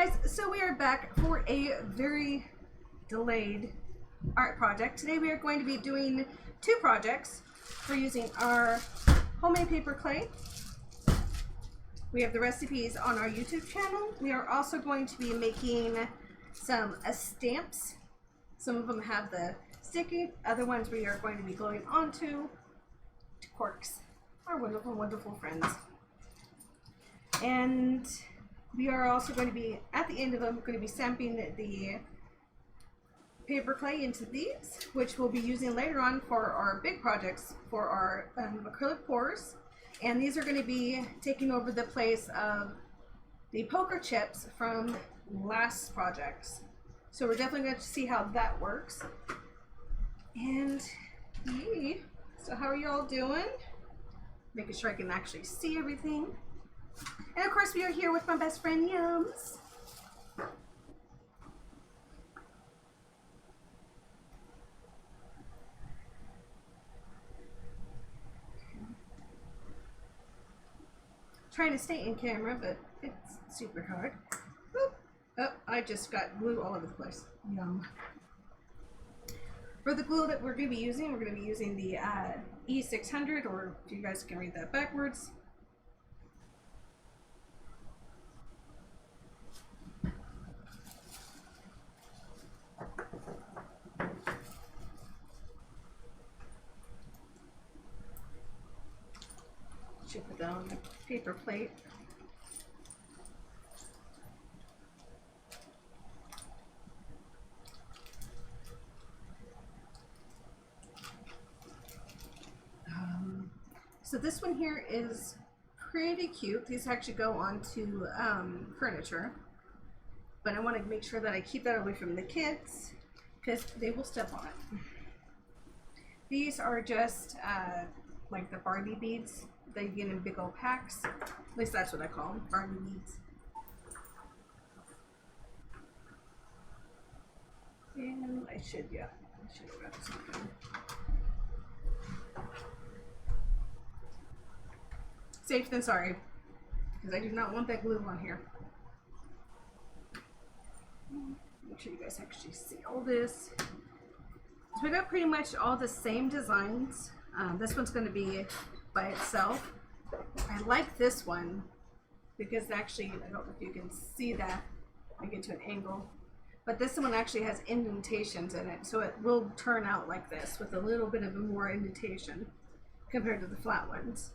guys, so we are back for a very delayed art project. Today we are going to be doing two projects. We're using our homemade paper clay. We have the recipes on our YouTube channel. We are also going to be making some stamps. Some of them have the sticky, other ones we are going to be gluing onto Corks, our wonderful, wonderful friends. And we are also going to be, at the end of them, going to be stamping the paper clay into these, which we'll be using later on for our big projects for our acrylic pours. And these are going to be taking over the place of the poker chips from last projects. So we're definitely going to see how that works. And yeah, so how are you all doing? Making sure I can actually see everything. And of course we are here with my best friend Yums. Trying to stay in camera, but it's super hard. Oop. Oh, I just got glue all over the place. Yum. For the glue that we're going to be using, we're going to be using the E600, or if you guys can read that backwards. Should put that on the paper plate. So this one here is pretty cute. These actually go onto furniture, but I want to make sure that I keep that away from the kids because they will step on it. These are just like the Barbie beads that you get in big old packs. At least that's what I call them, Barbie beads. And I should have got something. Safe than sorry, because I do not want that glue on here. Make sure you guys actually see all this. So we got pretty much all the same designs. This one's going to be by itself. I like this one because actually, I don't know if you can see that. I get to an angle. But this one actually has indentations in it, so it will turn out like this with a little bit of a more indentation compared to the flat ones.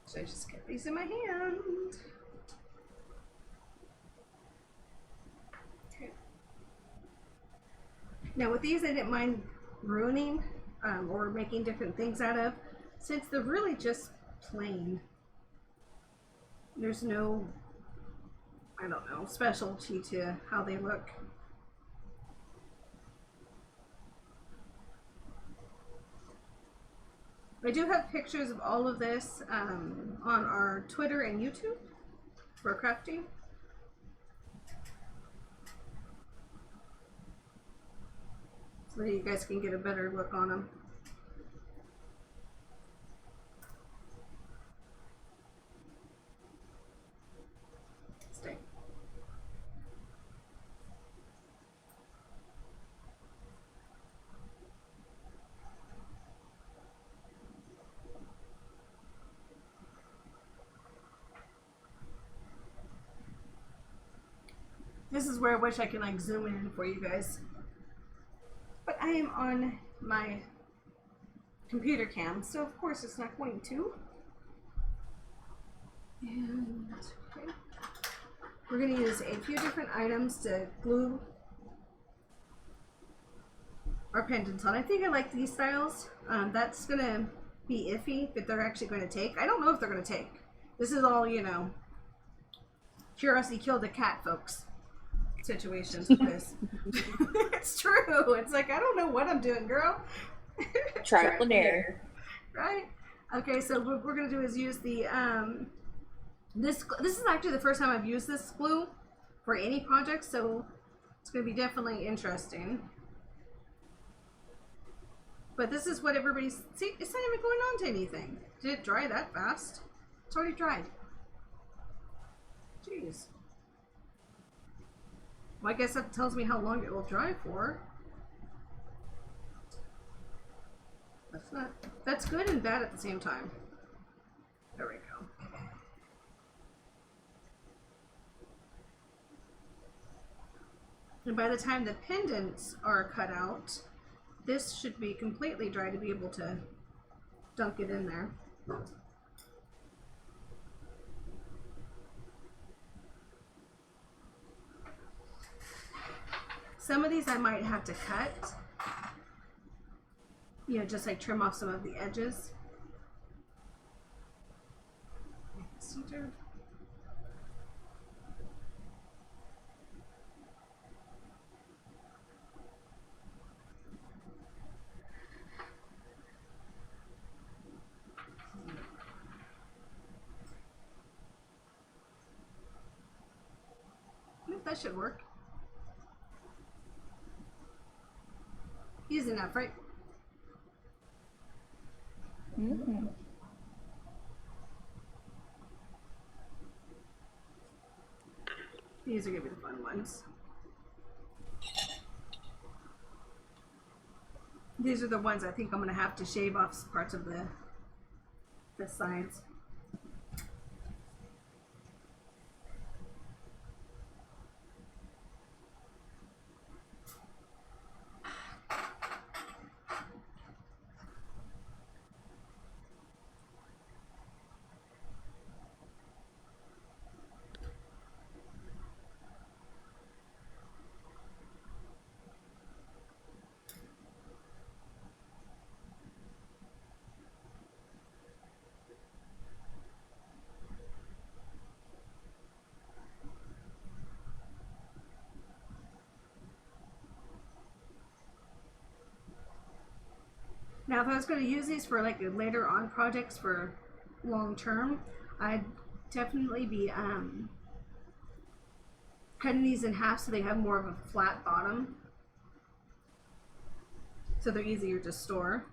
So I just get these in my hand. Okay. Now with these, I didn't mind ruining or making different things out of, since they're really just plain. There's no, I don't know, specialty to how they look. I do have pictures of all of this on our Twitter and YouTube for crafting. So that you guys can get a better look on them. Stay. This is where I wish I could like zoom in for you guys. But I am on my computer cam, so of course it's not going to. And okay. We're going to use a few different items to glue our pendants on. I think I like these styles. That's going to be iffy, but they're actually going to take. I don't know if they're going to take. This is all, you know, curiosity killed the cat, folks. Situations with this. It's true. It's like, I don't know what I'm doing, girl. Trial and error. Right? Okay, so what we're going to do is use the, this is actually the first time I've used this glue for any project, so it's going to be definitely interesting. But this is what everybody's, see, it's not even going on to anything. Did it dry that fast? It's already dried. Jeez. Well, I guess that tells me how long it will dry for. That's good and bad at the same time. There we go. And by the time the pendants are cut out, this should be completely dry to be able to dunk it in there. Some of these I might have to cut, you know, just like trim off some of the edges. Center. That should work. Easy enough, right? Mm-hmm. These are gonna be the fun ones. These are the ones I think I'm gonna have to shave off parts of the sides. Now, if I was going to use these for like later on projects for long term, I'd definitely be cutting these in half so they have more of a flat bottom, so they're easier to store.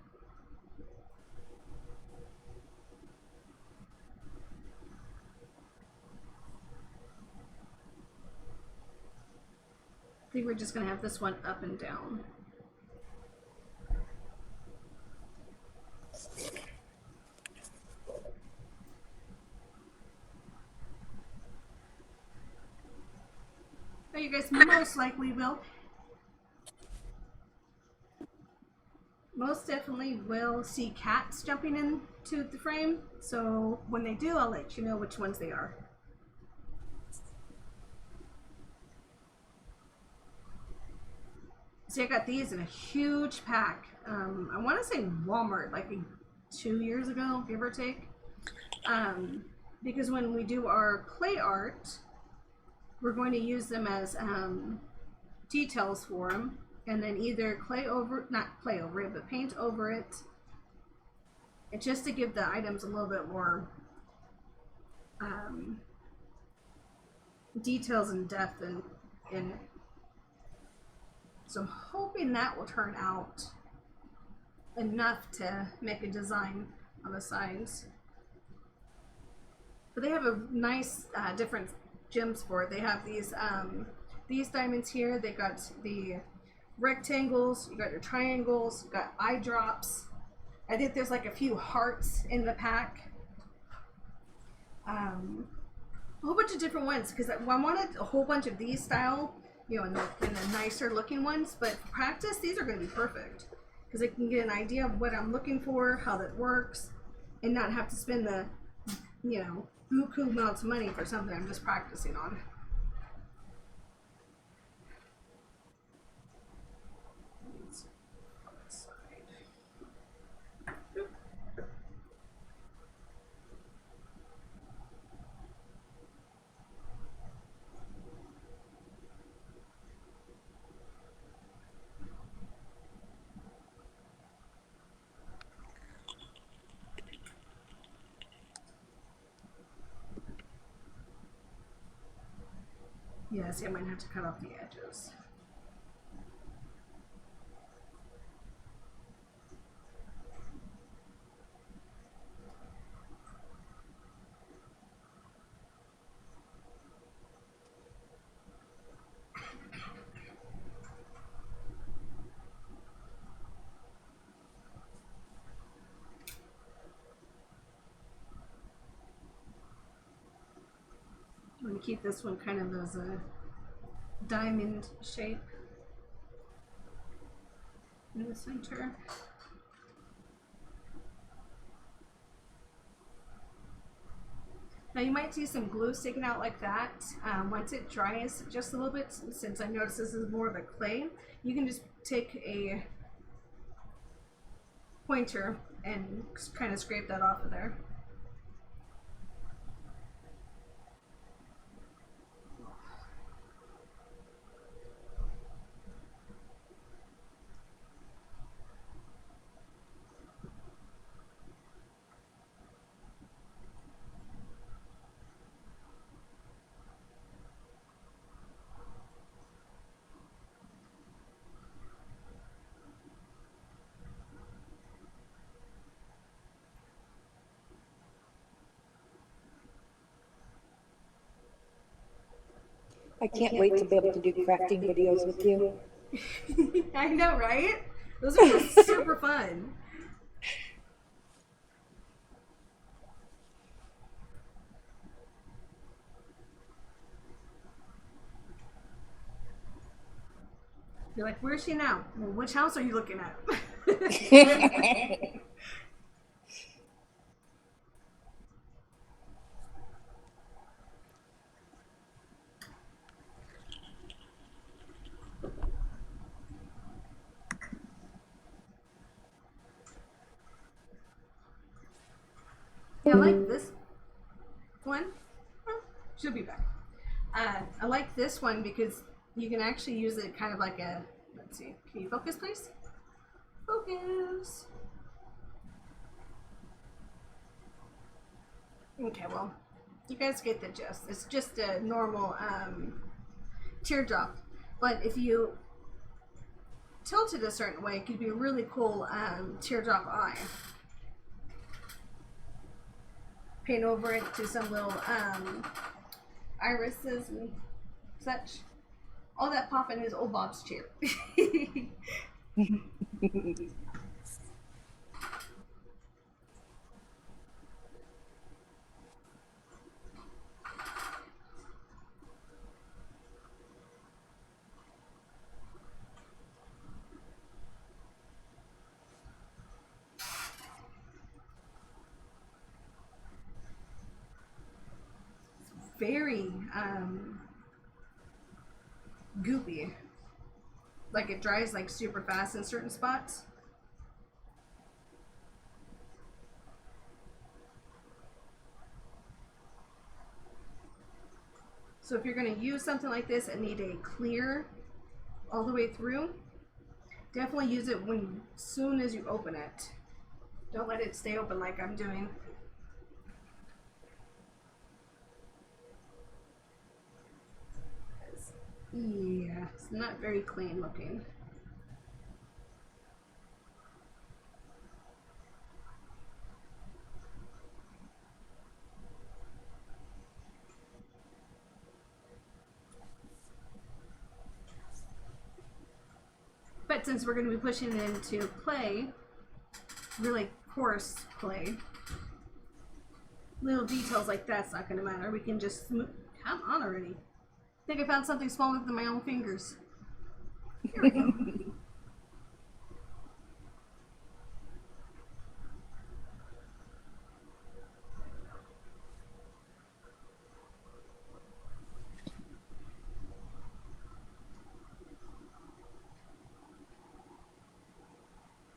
I think we're just going to have this one up and down. You guys most likely will. Most definitely will see cats jumping into the frame. So when they do, I'll let you know which ones they are. See, I got these in a huge pack. I want to say Walmart, like 2 years ago, give or take. Because when we do our clay art, we're going to use them as details for them, and then either not clay over it, but paint over it, and just to give the items a little bit more details and depth in it. So I'm hoping that will turn out enough to make a design on the sides. But they have a nice different gems for it. They have these diamonds here. They got the rectangles, you got your triangles, you got eye drops. I think there's like a few hearts in the pack. A whole bunch of different ones, because I wanted a whole bunch of these style, you know, in the nicer looking ones. But for practice, these are going to be perfect, because I can get an idea of what I'm looking for, how that works, and not have to spend the, you know, buku amounts of money for something I'm just practicing on. Yeah, see, I might have to cut off the edges. going to keep this one kind of as a diamond shape in the center. Now you might see some glue sticking out like that. Once it dries just a little bit, since I noticed this is more of a clay, you can just take a pointer and kind of scrape that off of there. I can't wait to be able to do crafting videos with you. I know, right? Those are just super fun. You're like, where's she now? Well, which house are you looking at? Yeah, I like this one. Oh, she'll be back. I like this one because you can actually use it kind of like a, let's see, can you focus please? Focus. Okay, well, you guys get the gist. It's just a normal teardrop. But if you tilt it a certain way, it could be a really cool teardrop eye. Paint over it to some little irises and such. All that pop in his old Bob's chair. Very goopy. Like it dries like super fast in certain spots. So if you're going to use something like this and need a clear all the way through, definitely use it when soon as you open it. Don't let it stay open like I'm doing. Yeah, it's not very clean looking. But since we're going to be pushing it into clay, really coarse clay, little details like that's not going to matter. We can just smooth. Come on already. I think I found something smaller than my own fingers. Here we go.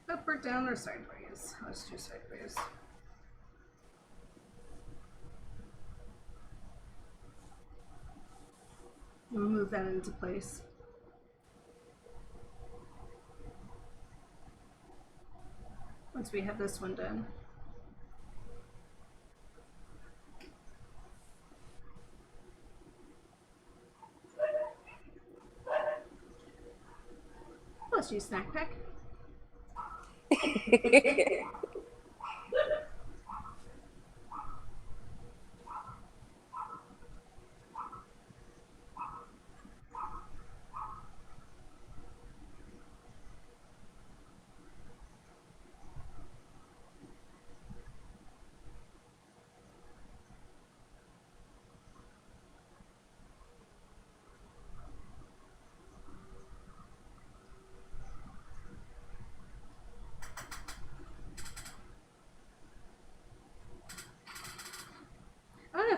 Up or down or sideways? Let's do sideways. We'll move that into place. Once we have this one done. Let's use snack pack.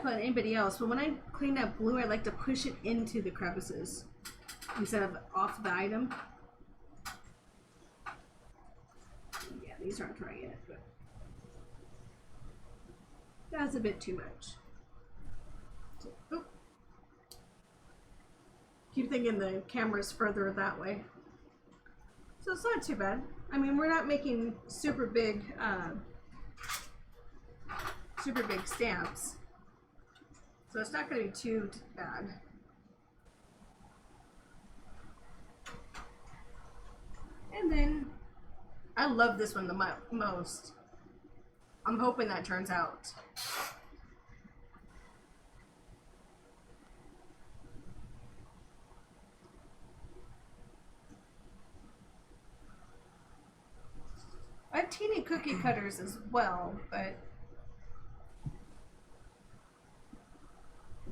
about anybody else, but when I clean up glue, I like to push it into the crevices instead of off the item. Yeah, these aren't dry yet, but that's a bit too much. So, oh. Keep thinking the camera's further that way. So it's not too bad. I mean, we're not making super big stamps. So it's not going to be too bad. And then, I love this one the most. I'm hoping that turns out. I have teeny cookie cutters as well, but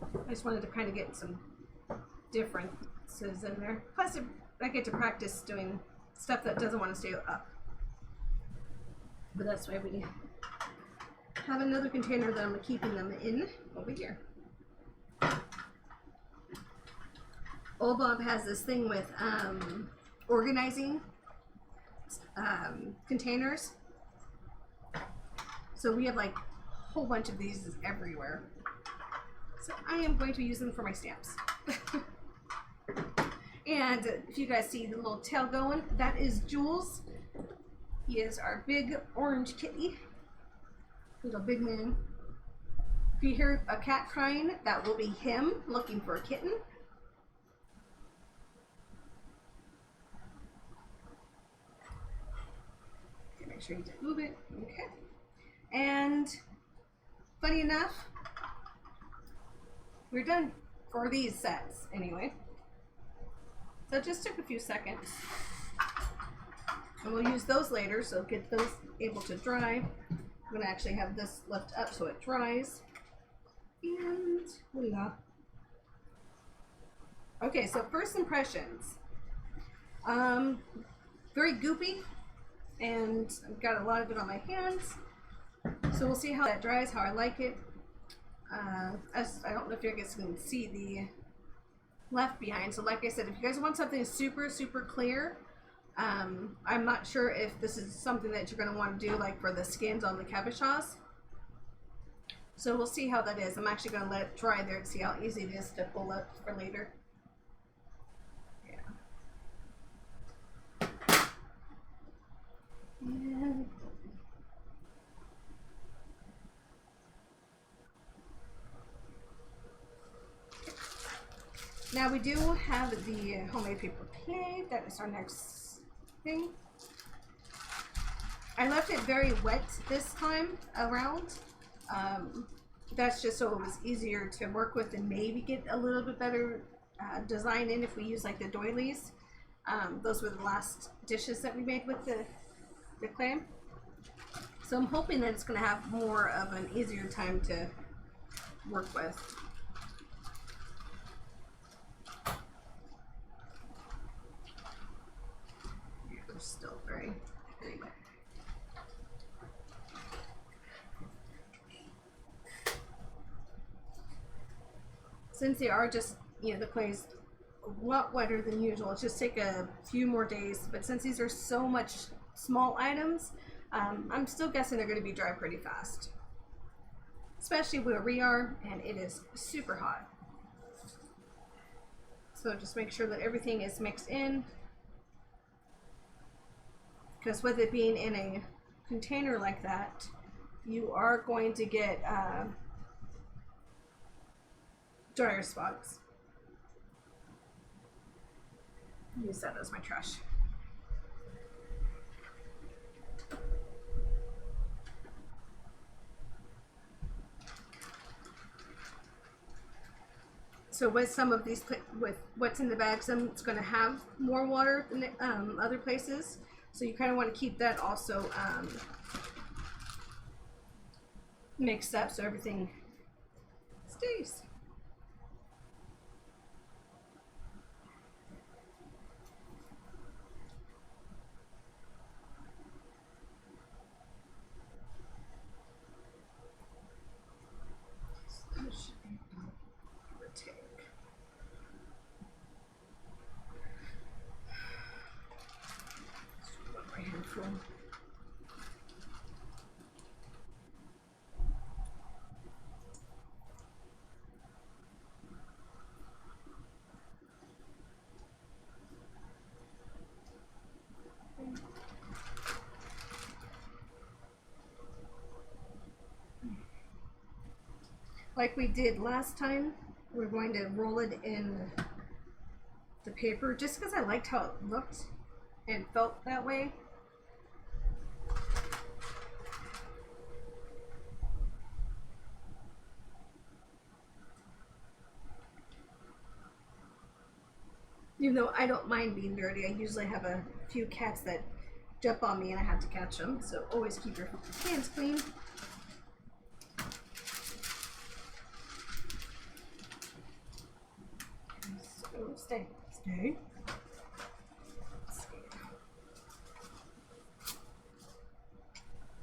I just wanted to kind of get some differences in there. Plus, I get to practice doing stuff that doesn't want to stay up. But that's why we have another container that I'm keeping them in over here. Old Bob has this thing with organizing containers. So we have like a whole bunch of these everywhere. So I am going to use them for my stamps. And if you guys see the little tail going, that is Jules. He is our big orange kitty. Little big man. If you hear a cat crying, that will be him looking for a kitten. Okay, make sure you don't move it. Okay. And funny enough, we're done for these sets anyway. So it just took a few seconds. And we'll use those later, so get those able to dry. I'm gonna actually have this left up so it dries. And voila. Okay, so first impressions. Very goopy, and I've got a lot of it on my hands. So we'll see how that dries, how I like it. I don't know if you guys can see the left behind. So like I said, if you guys want something super, super clear, I'm not sure if this is something that you're going to want to do like for the skins on the cabochons. So we'll see how that is. I'm actually going to let it dry there to see how easy it is to pull up for later. Yeah. And now we do have the homemade paper plate. That is our next thing. I left it very wet this time around. That's just so it was easier to work with and maybe get a little bit better design in if we use like the doilies. Those were the last dishes that we made with the clay. So I'm hoping that it's going to have more of an easier time to work with. They're still very, very wet. Since they are just, you know, the clay's a lot wetter than usual, it's just take a few more days. But since these are so much small items, I'm still guessing they're going to be dry pretty fast. Especially where we are, and it is super hot. So just make sure that everything is mixed in. Because with it being in a container like that, you are going to get dryer spots. Use that as my trash. So with some of these, with what's in the bag, some it's going to have more water than other places. So you kind of want to keep that also mixed up so everything stays. like we did last time, we're going to roll it in the paper just because I liked how it looked and felt that way. Even though I don't mind being dirty, I usually have a few cats that jump on me and I have to catch them, so always keep your hands clean. So stay.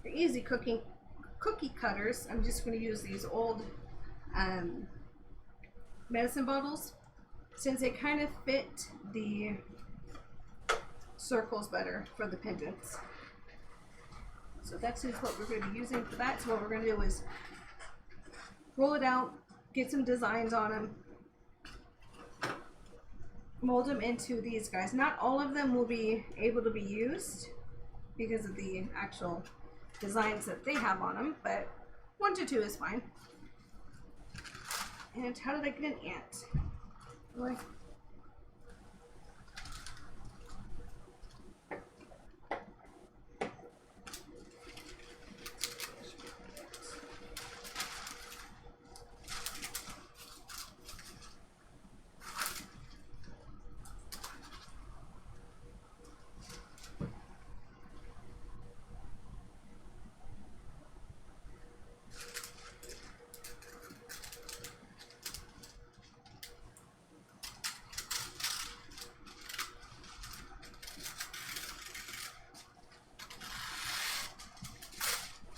For easy cookie cutters, I'm just going to use these old medicine bottles, since they kind of fit the circles better for the pendants. So that's just what we're going to be using for that. So what we're going to do is roll it out, get some designs on them, mold them into these guys. Not all of them will be able to be used because of the actual designs that they have on them, but 1 to 2 is fine. And how did I get an ant? Boy.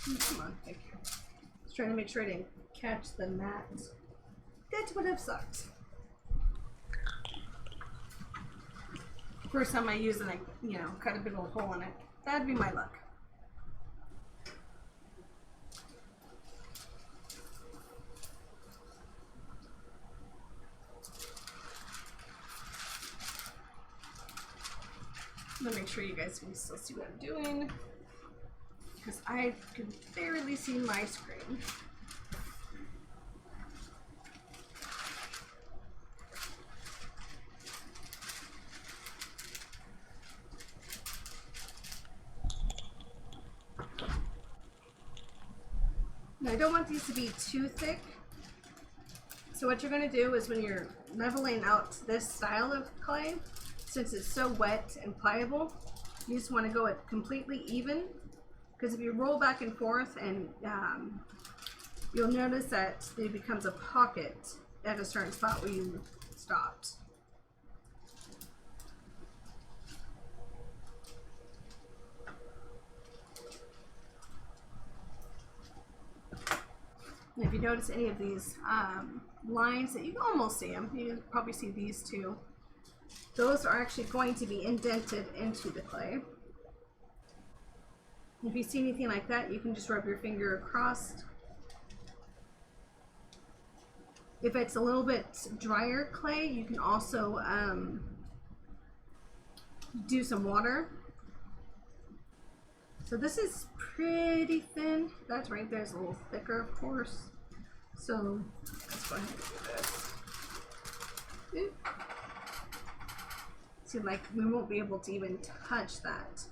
Come on, thank you. Just trying to make sure I didn't catch the mat. That would have sucked. First time I use it, I, cut a big old hole in it. That'd be my luck. I'm gonna make sure you guys can still see what I'm doing, because I can barely see my screen. Now I don't want these to be too thick. So what you're going to do is when you're leveling out this style of clay, since it's so wet and pliable, you just want to go it completely even. Because if you roll back and forth, and you'll notice that it becomes a pocket at a certain spot where you stopped. And if you notice any of these lines that you can almost see them, you can probably see these two. Those are actually going to be indented into the clay. If you see anything like that, you can just rub your finger across. If it's a little bit drier clay, you can also do some water. So this is pretty thin. That's right there's a little thicker, of course. So let's go ahead and do this. Oop. See, like we won't be able to even touch that.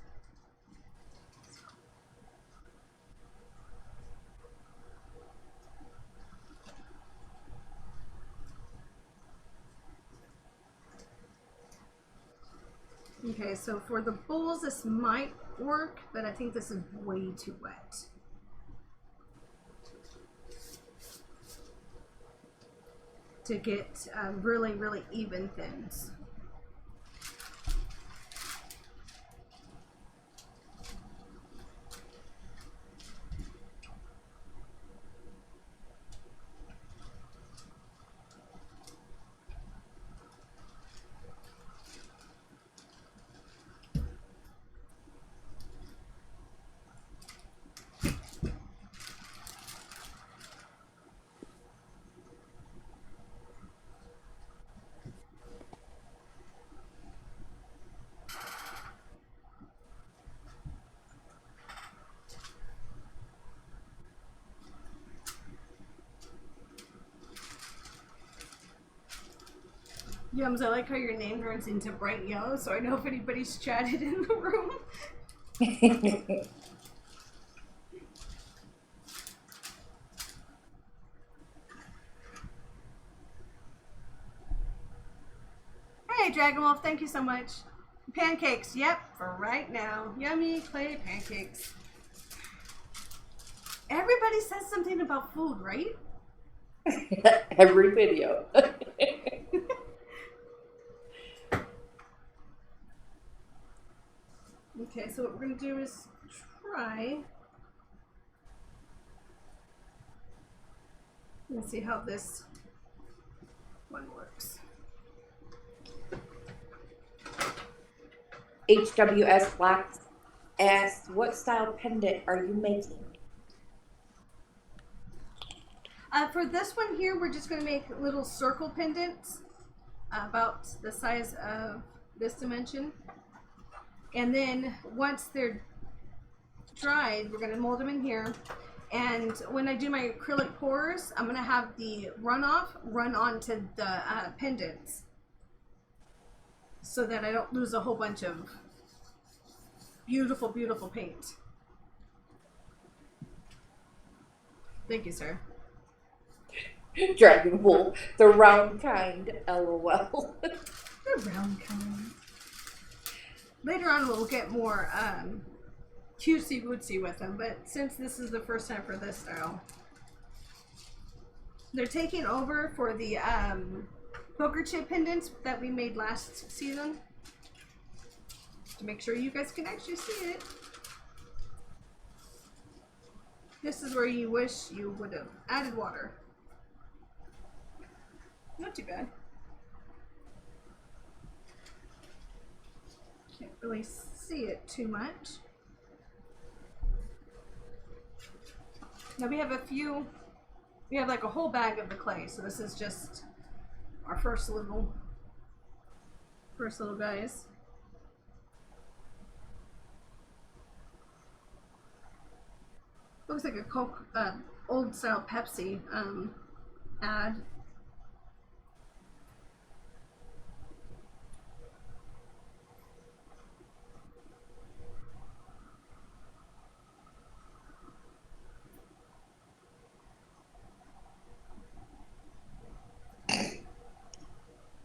Okay, so for the bowls, this might work, but I think this is way too wet. To get really, really even thins. Yums, I like how your name turns into bright yellow, so I know if anybody's chatted in the room. Hey, Dragon Wolf, thank you so much. Pancakes, yep, for right now. Yummy clay pancakes. Everybody says something about food, right? Every video. Okay, so what we're going to do is try. Let's see how this one works. HWS Black asks, what style pendant are you making? For this one here, we're just going to make little circle pendants about the size of this dimension. And then once they're dried, we're going to mold them in here. And when I do my acrylic pours, I'm going to have the runoff run onto the pendants so that I don't lose a whole bunch of beautiful, beautiful paint. Thank you, sir. Dragon Wolf, the round kind, LOL. The round kind. Later on, we'll get more cutesy wootsy with them, but since this is the first time for this style, they're taking over for the poker chip pendants that we made last season. To make sure you guys can actually see it. This is where you wish you would have added water. Not too bad. Can't really see it too much. Now we have like a whole bag of the clay, so this is just our first little guys. Looks like a Coke, old style Pepsi ad.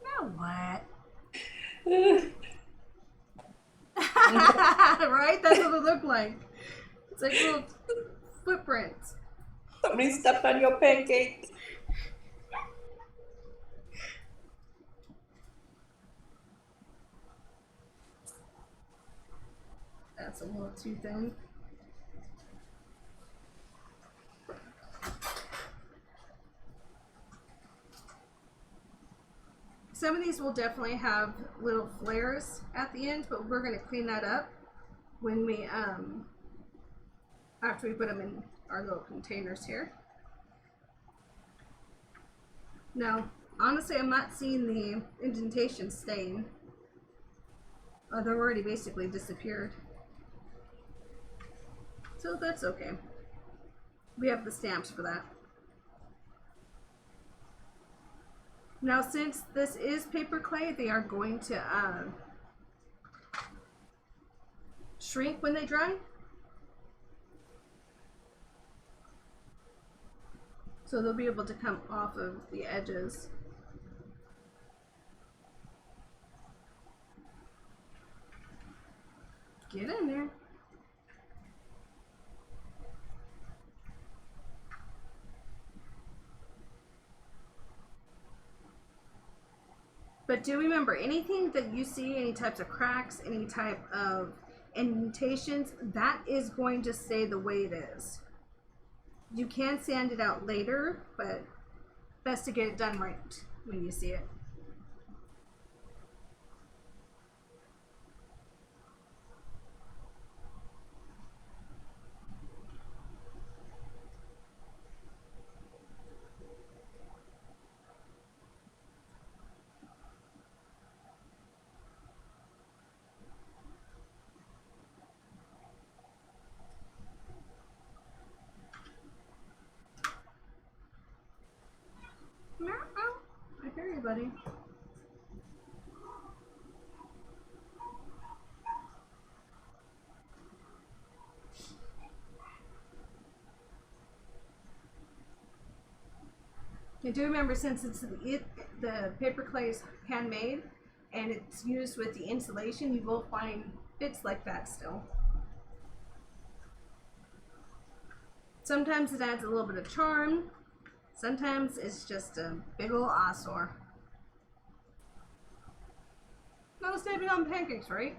Now what? Right? That's what it looked like. It's like little footprints. Somebody stepped on your pancake. That's a little too thin. Some of these will definitely have little flares at the end, but we're going to clean that up when we after we put them in our little containers here. Now, honestly, I'm not seeing the indentation stain. They're already basically disappeared. So that's okay. We have the stamps for that. Now, since this is paper clay, they are going to shrink when they dry. So they'll be able to come off of the edges. Get in there. But do remember, anything that you see, any types of cracks, any type of indentations, that is going to stay the way it is. You can sand it out later, but best to get it done right when you see it. I hear you, buddy. I do remember, since the paper clay is handmade and it's used with the insulation, you will find bits like that still. Sometimes it adds a little bit of charm. Sometimes it's just a big ol' eyesore. No stepping on pancakes, right?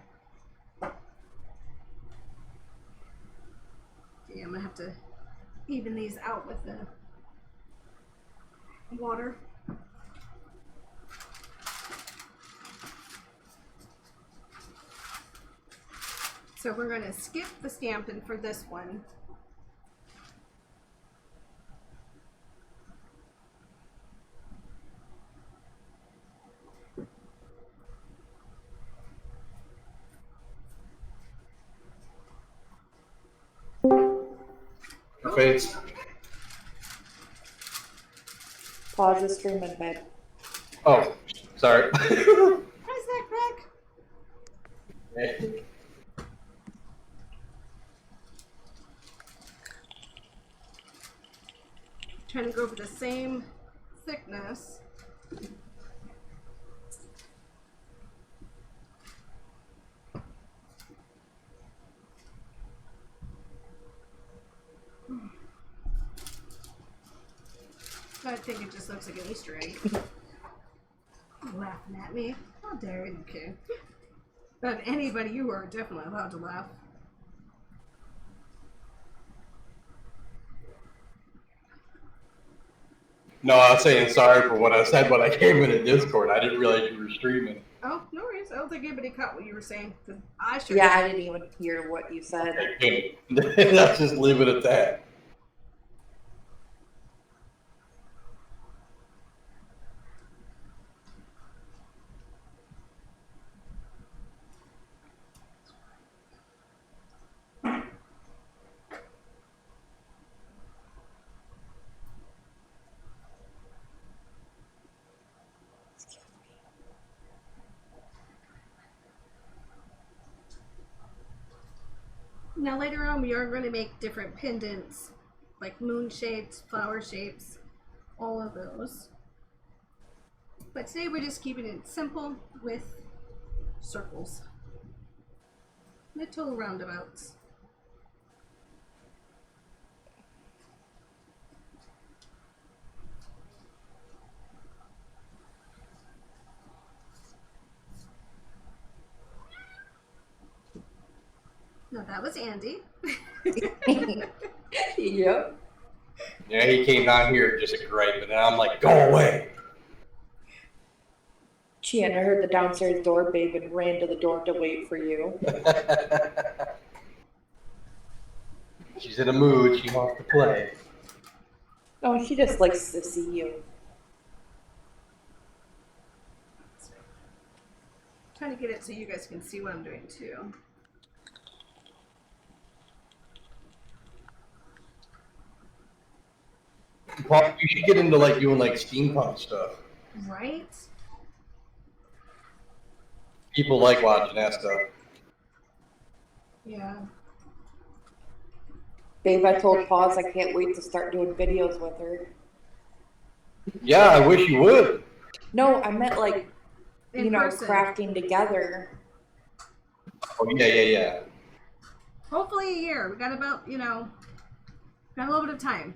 Okay, I'm gonna have to even these out with the water. So we're going to skip the stamping for this one. Face. Paws is streaming, babe. Oh, sorry. Hi, Snack Pack. Trying to go for the same thickness. I think it just looks like an Easter egg. Laughing at me. How dare you, kid? But anybody, you are definitely allowed to laugh. No, I was saying sorry for what I said when I came in a Discord. I didn't realize you were streaming. Oh, no worries. I don't think anybody caught what you were saying. 'Cause I sure Yeah, did. I didn't even hear what you said. Okay, good. Let's just leave it at that. Now later on, we are going to make different pendants, like moon shapes, flower shapes, all of those. But today we're just keeping it simple with circles, little roundabouts. No, that was Andy. Yep. Yeah, he came down here just a gripe, and I'm like, go away. She hadn't heard the downstairs door, babe, and ran to the door to wait for you. She's in a mood. She wants to play. Oh, she just likes to see you. Trying to get it so you guys can see what I'm doing too. Paul, you should get into like doing like steampunk stuff. Right? People like watching that stuff. Yeah. Babe, I told Paws I can't wait to start doing videos with her. Yeah, I wish you would. No, I meant like, In you know, person. crafting together. Oh yeah. Hopefully a year. We got about, got a little bit of time.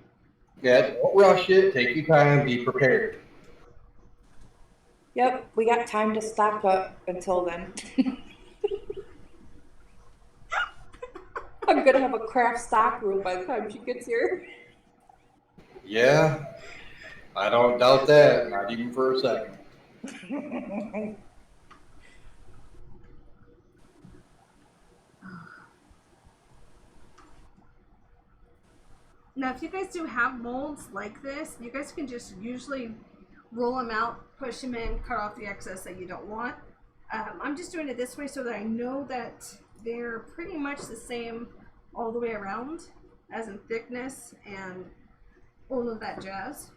Yeah, don't rush it. Take your time. Be prepared. Yep, we got time to stock up until then. I'm gonna have a craft stock room by the time she gets here. Yeah, I don't doubt that. Not even for a second. Now, if you guys do have molds like this, you guys can just usually roll them out, push them in, cut off the excess that you don't want. I'm just doing it this way so that I know that they're pretty much the same all the way around, as in thickness and all of that jazz.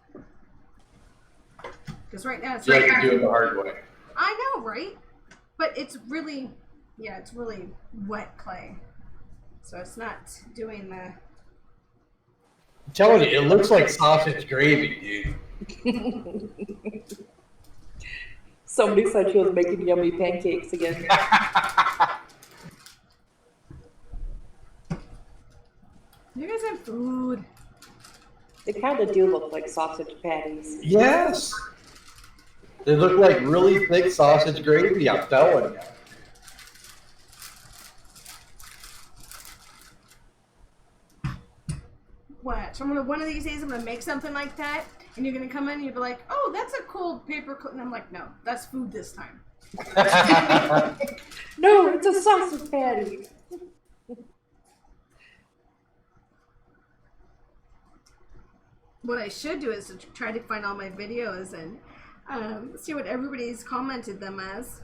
Because right now it's You have to do it the hard way. I know, right? But it's really, it's really wet clay. So it's not doing the... I'm telling you, it looks like sausage gravy, dude. Somebody said she was making yummy pancakes again. You guys have food. They kind of do look like sausage patties. Yes. They look like really thick sausage gravy, I'm telling you. Watch. One of these days I'm gonna make something like that, and you're gonna come in and you'll be like, "Oh, that's a cool paper clip," and I'm like, "No, that's food this time." No, it's a sausage patty. What I should do is to try to find all my videos and see what everybody's commented them as.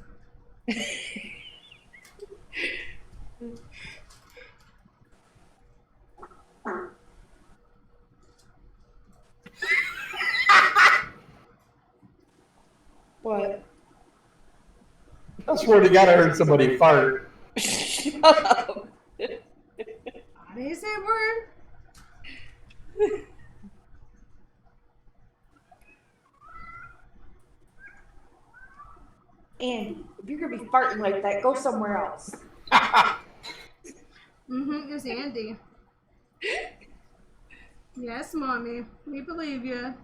What? I swear to God, I heard somebody fart. Shut up. I didn't say a word. Andy, if you're gonna be farting like that, go somewhere else. It was Andy. Yes, mommy, we believe you.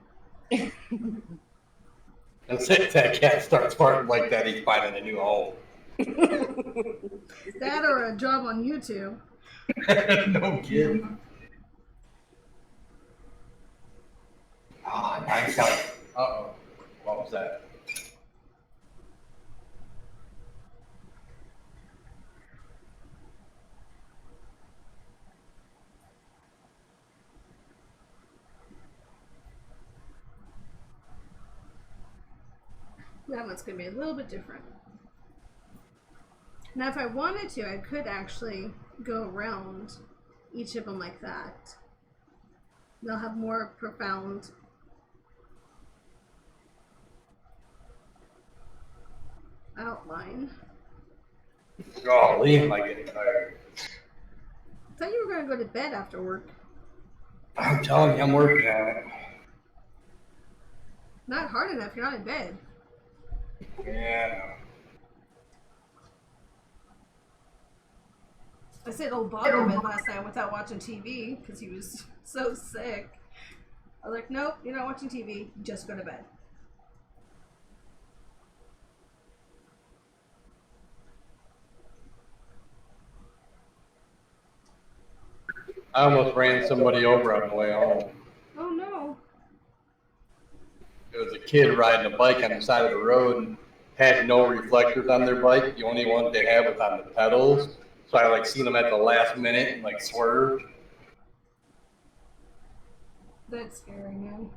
That's it. That cat starts farting like that, he's finding a new home. That or a job on YouTube. No kidding. Oh, nice. Uh-oh. What was that? That one's going to be a little bit different. Now, if I wanted to, I could actually go around each of them like that. They'll have more profound outline. Oh, Liam might get tired. I thought you were going to go to bed after work. I'm telling you, I'm working on it. Not hard enough, you're not in bed. Yeah. I said old Bob to bed last night without watching TV because he was so sick. I was like, nope, you're not watching TV, just go to bed. I almost ran somebody over on the way home. Oh no. It was a kid riding a bike on the side of the road and had no reflectors on their bike. The only one they had was on the pedals. So I seen them at the last minute and swerved. That's scary, man.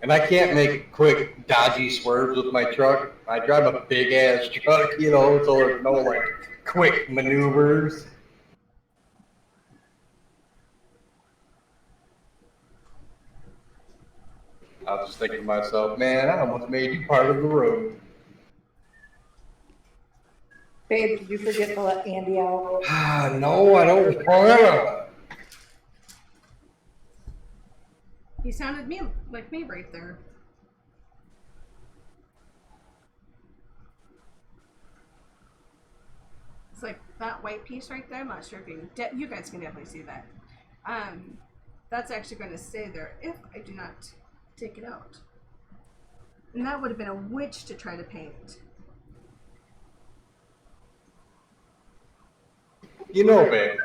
And I can't make quick, dodgy swerves with my truck. I drive a big ass truck, so there's no quick maneuvers. I was just thinking to myself, man, I almost made you part of the road. Babe, did you forget to let Andy out? No, I don't want to. He sounded like me right there. It's like that white piece right there. I'm not sure if you guys can definitely see that. That's actually going to stay there if I do not take it out. And that would have been a witch to try to paint. Babe,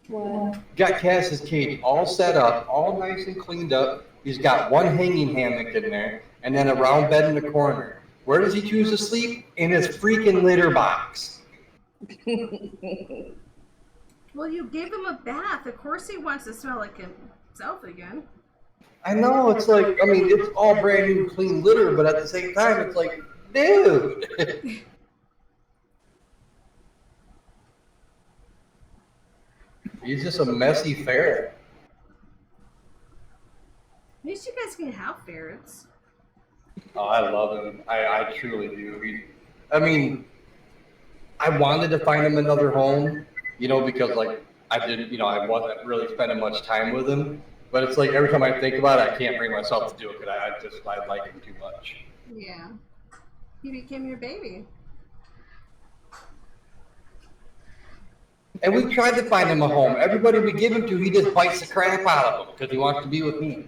What? got Cass's cage all set up, all nice and cleaned up. He's got one hanging hammock in there, and then a round bed in the corner. Where does he choose to sleep? In his freaking litter box. Well, you gave him a bath. Of course he wants to smell like himself again. I know, it's it's all brand new clean litter, but at the same time, it's like, dude. He's just a messy ferret. At least you guys can have ferrets. Oh, I love him. I truly do. I wanted to find him another home, because I didn't, I wasn't really spending much time with him. But it's like every time I think about it, I can't bring myself to do it because I like him too much. Yeah. He became your baby. And we tried to find him a home. Everybody we give him to, he just bites the crap out of them because he wants to be with me.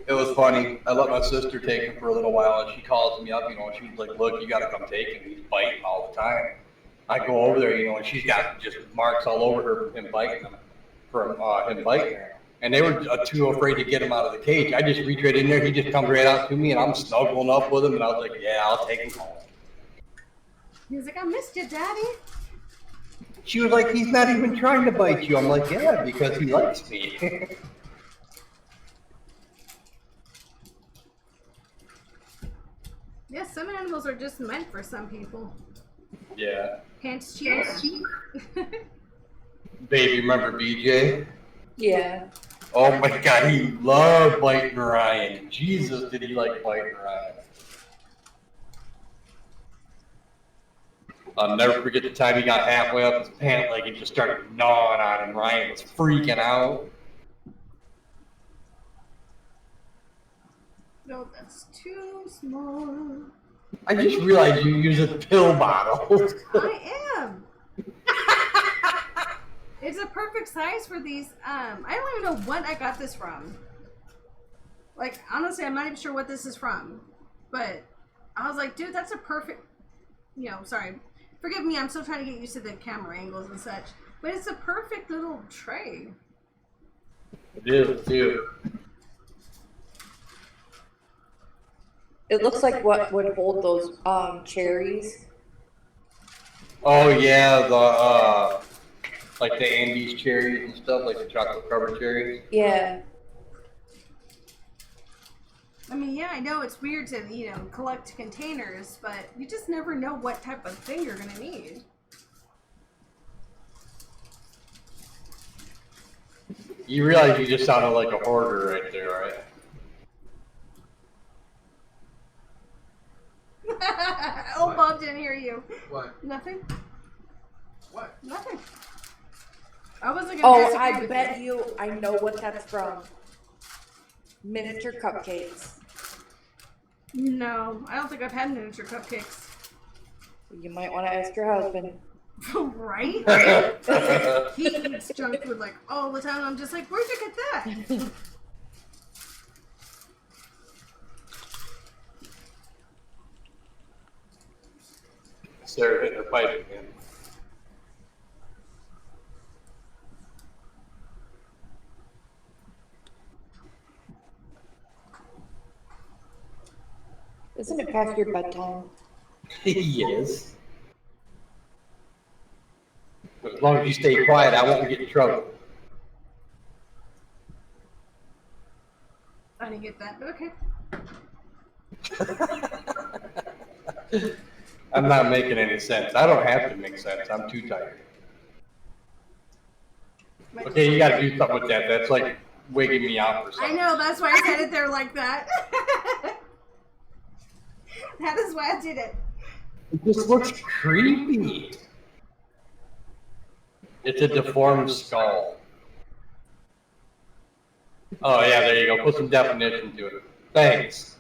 It was funny. I let my sister take him for a little while, and she calls me up, and she's like, "Look, you got to come take him. He's biting all the time." I go over there, and she's got just marks all over her from him biting her. And they were too afraid to get him out of the cage. I just reach right in there. He just comes right out to me, and I'm snuggling up with him, and I was like, "Yeah, I'll take him home." He was like, "I missed you, Daddy." She was like, "He's not even trying to bite you." I'm like, "Yeah, because he likes me." Yeah, some animals are just meant for some people. Yeah. Hence, cheers. Baby, remember BJ? Yeah. Oh my God, he loved biting Ryan. Jesus, did he like biting Ryan? I'll never forget the time he got halfway up his pant leg and just started gnawing on him. Ryan was freaking out. No, that's too small. I just realized you use a pill bottle. I am. It's a perfect size for these. I don't even know what I got this from. Like, honestly, I'm not even sure what this is from. But I was like, dude, that's a perfect, sorry. Forgive me, I'm still trying to get used to the camera angles and such. But it's a perfect little tray. It is, too. It looks like what would hold those cherries. Oh, yeah, like the Andes cherries and stuff, like the chocolate covered cherries. Yeah. I mean, yeah, I know it's weird to, collect containers, but you just never know what type of thing you're gonna need. You realize you just sounded like a hoarder right there, right? Oh, Bob didn't hear you. What? Nothing? What? Nothing. I wasn't Oh, gonna disagree I with bet you I know what that's from. Miniature cupcakes. No, I don't think I've had miniature cupcakes. You might want to ask your husband. Right? He eats junk food like all the time. I'm just like, where'd you get that? Sarah hit her pipe again. Isn't it past your bedtime? Yes. But as long as you stay quiet, I won't get in trouble. I didn't get that, but okay. I'm not making any sense. I don't have to make sense. I'm too tired. Okay, you got to do something with that. That's like wigging me out or I something. know, that's why I said it there like that. That is why I did it. It just looks creepy. It's a deformed skull. Oh yeah, there you go. Put some definition to it. Thanks.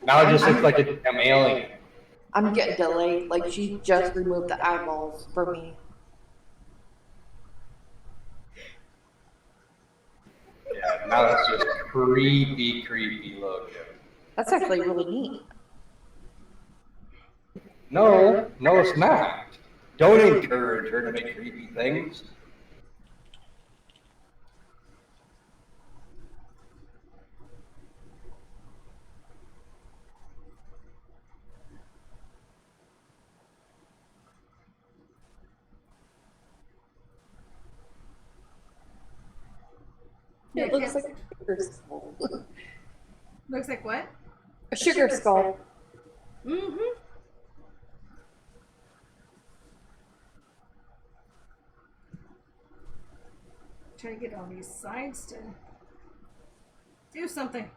Now it just looks like a damn alien. I'm getting delayed. Like she just removed the eyeballs for me. Yeah, now it's just creepy look. That's actually really neat. No, it's not. Don't encourage her to make creepy things. It looks like a sugar skull. Looks like what? A sugar skull. Mm-hmm. Trying to get all these sides to do something.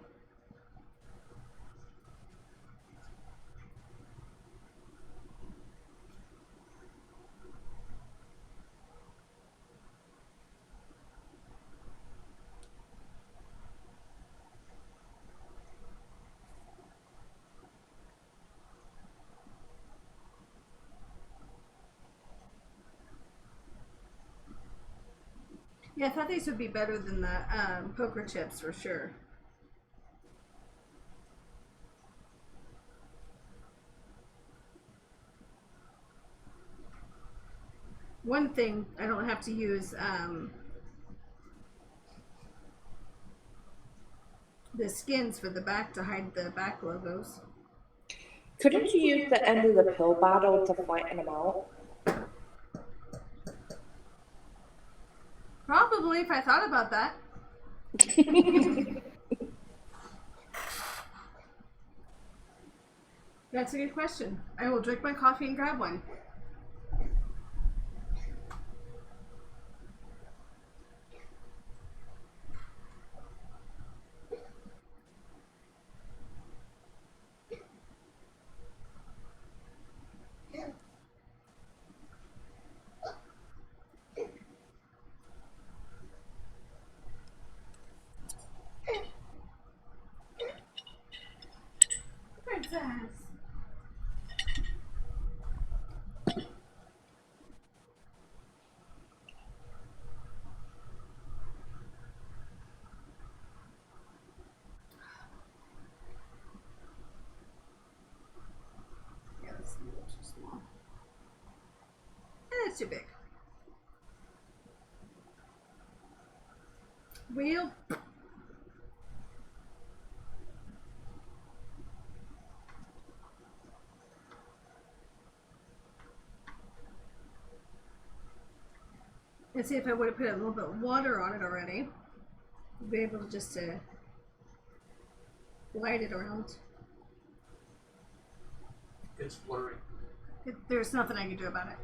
Yeah, I thought these would be better than the poker chips for sure. One thing I don't have to use the skins for the back to hide the back logos. Couldn't you use the end of the pill bottle to flatten them out? Probably if I thought about that. That's a good question. I will drink my coffee and grab one. Princess. Yeah, that's a little too small. And it's too big. Wheel. And see if I would have put a little bit of water on it already, I'd be able to just light it around. It's blurry. There's nothing I can do about it.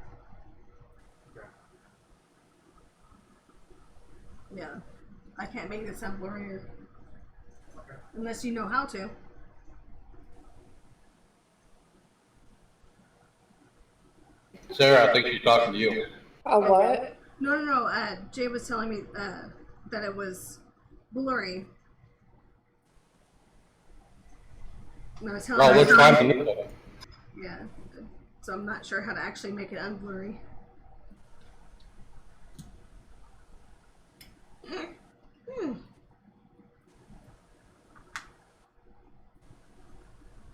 Okay. Yeah, I can't make it sound blurrier Okay. unless you know how to. Sarah, I think she's talking to you. A what? No. Jay was telling me that it was blurry. And I was telling Oh, her, looks fine to me. yeah. So I'm not sure how to actually make it unblurry.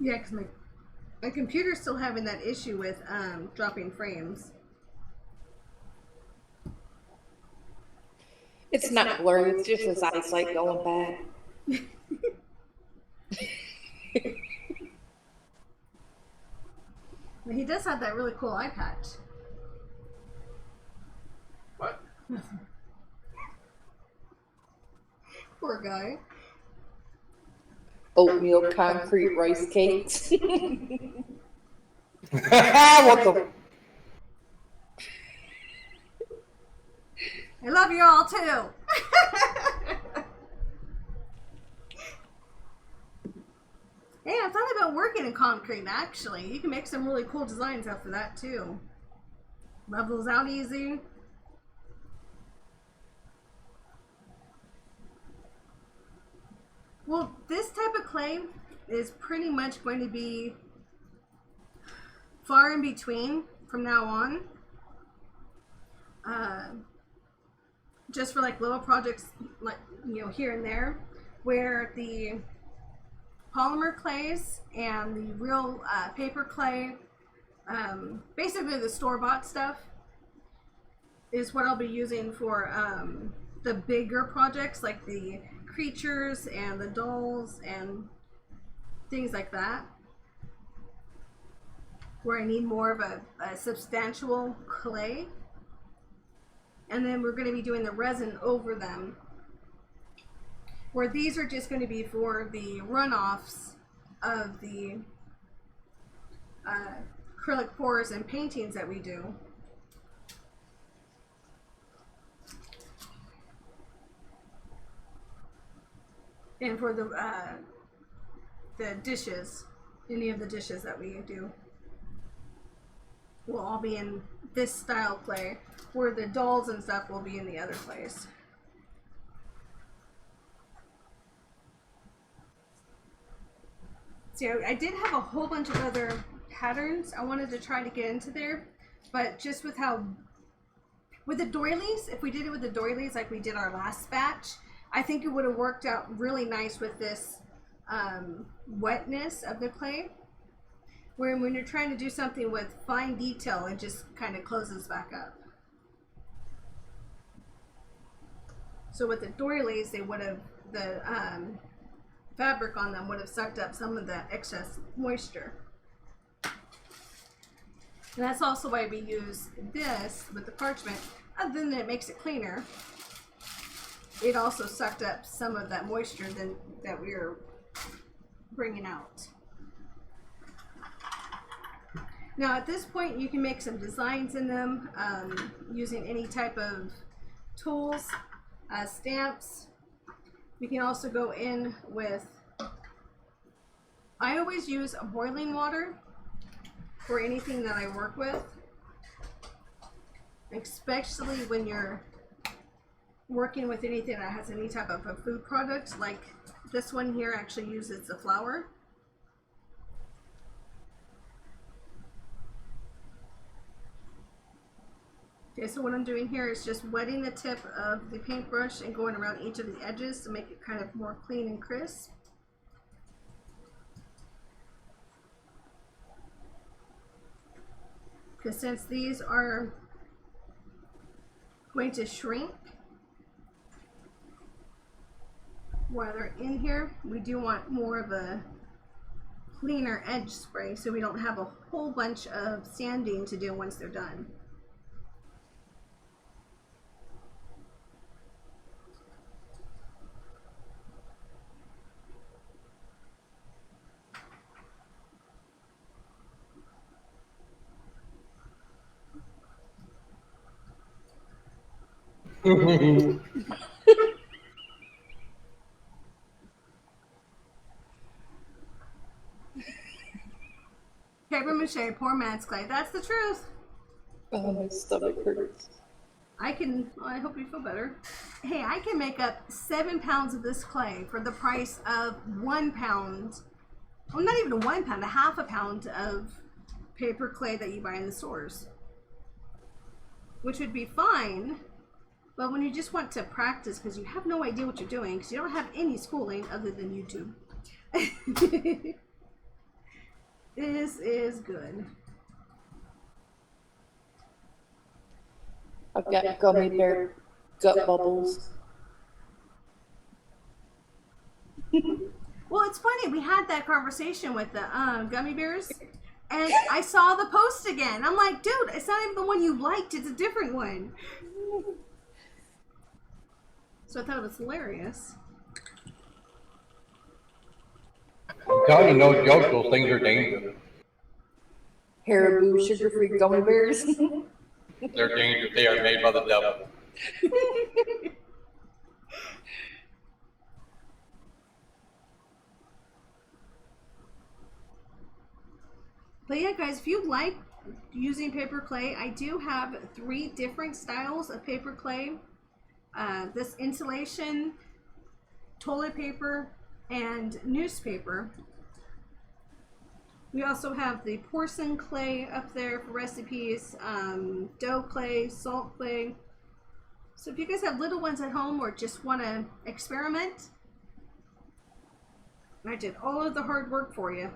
Yeah, because my computer's still having that issue with dropping frames. It's not blurry, it's just his eyesight going bad. But he does have that really cool eye patch. What? Poor guy. Oatmeal concrete rice cakes. What the? I love you all too. Hey, I thought about working in concrete actually. You can make some really cool designs after that too. Levels out easy. Well, this type of clay is pretty much going to be far in between from now on. Just for like little projects, like here and there, where the polymer clays and the real paper clay, basically the store-bought stuff, is what I'll be using for the bigger projects like the creatures and the dolls and things like that, where I need more of a substantial clay. And then we're going to be doing the resin over them, where these are just going to be for the runoffs of the acrylic pours and paintings that we do. And for the dishes, any of the dishes that we do will all be in this style clay, where the dolls and stuff will be in the other clays. So I did have a whole bunch of other patterns I wanted to try to get into there, but just with how With the doilies, if we did it with the doilies like we did our last batch, I think it would have worked out really nice with this wetness of the clay. Where when you're trying to do something with fine detail, it just kind of closes back up. So with the doilies, they would have, the fabric on them would have sucked up some of that excess moisture. And that's also why we use this with the parchment. Other than it makes it cleaner, it also sucked up some of that moisture that we were bringing out. Now at this point you can make some designs in them using any type of tools, stamps. You can also go in with, I always use boiling water for anything that I work with, especially when you're working with anything that has any type of a food product. Like this one here actually uses the flour. Okay, so what I'm doing here is just wetting the tip of the paintbrush and going around each of the edges to make it kind of more clean and crisp. Because since these are going to shrink while they're in here, we do want more of a cleaner edge spray so we don't have a whole bunch of sanding to do once they're done. Paper mache, poor man's clay. That's the truth. Oh, my stomach hurts. I hope you feel better. Hey, I can make up 7 pounds of this clay for the price of 1 pound. Well, not even 1 pound, a half a pound of paper clay that you buy in the stores. Which would be fine, but when you just want to practice because you have no idea what you're doing, because you don't have any schooling other than YouTube. This is good. I've got gummy bear gut bubbles. Well, it's funny. We had that conversation with the gummy bears, and I saw the post again. I'm like, dude, it's not even the one you liked. It's a different one. So I thought it was hilarious. I'm telling you, no joke, those things are dangerous. Haribo sugar-free gummy bears. They're dangerous. They are made by the devil. But yeah, guys, if you like using paper clay, I do have 3 different styles of paper clay. This insulation, toilet paper, and newspaper. We also have the porcelain clay up there for recipes, dough clay, salt clay. So if you guys have little ones at home or just want to experiment, I did all of the hard work for you.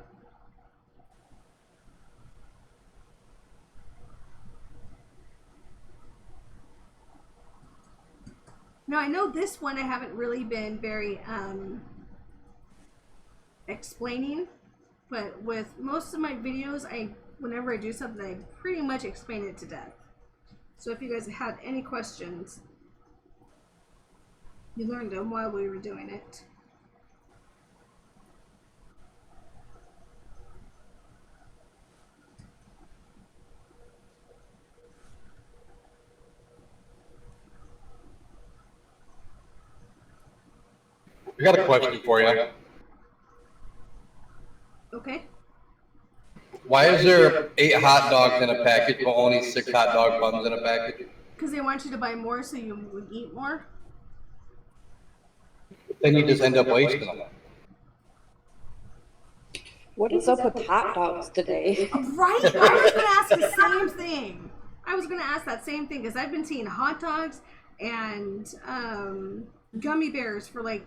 Now I know this one I haven't really been very explaining, but with most of my videos, whenever I do something, I pretty much explain it to death. So if you guys had any questions, you learned them while we were doing it. I got a question for you. Okay. Why is there 8 hot dogs in a package, but only 6 hot dog buns in a package? Because they want you to buy more so you would eat more. Then you just end up wasting them. What is up with hot dogs today? Right? I was going to ask the same thing. I was gonna ask that same thing because I've been seeing hot dogs and gummy bears for like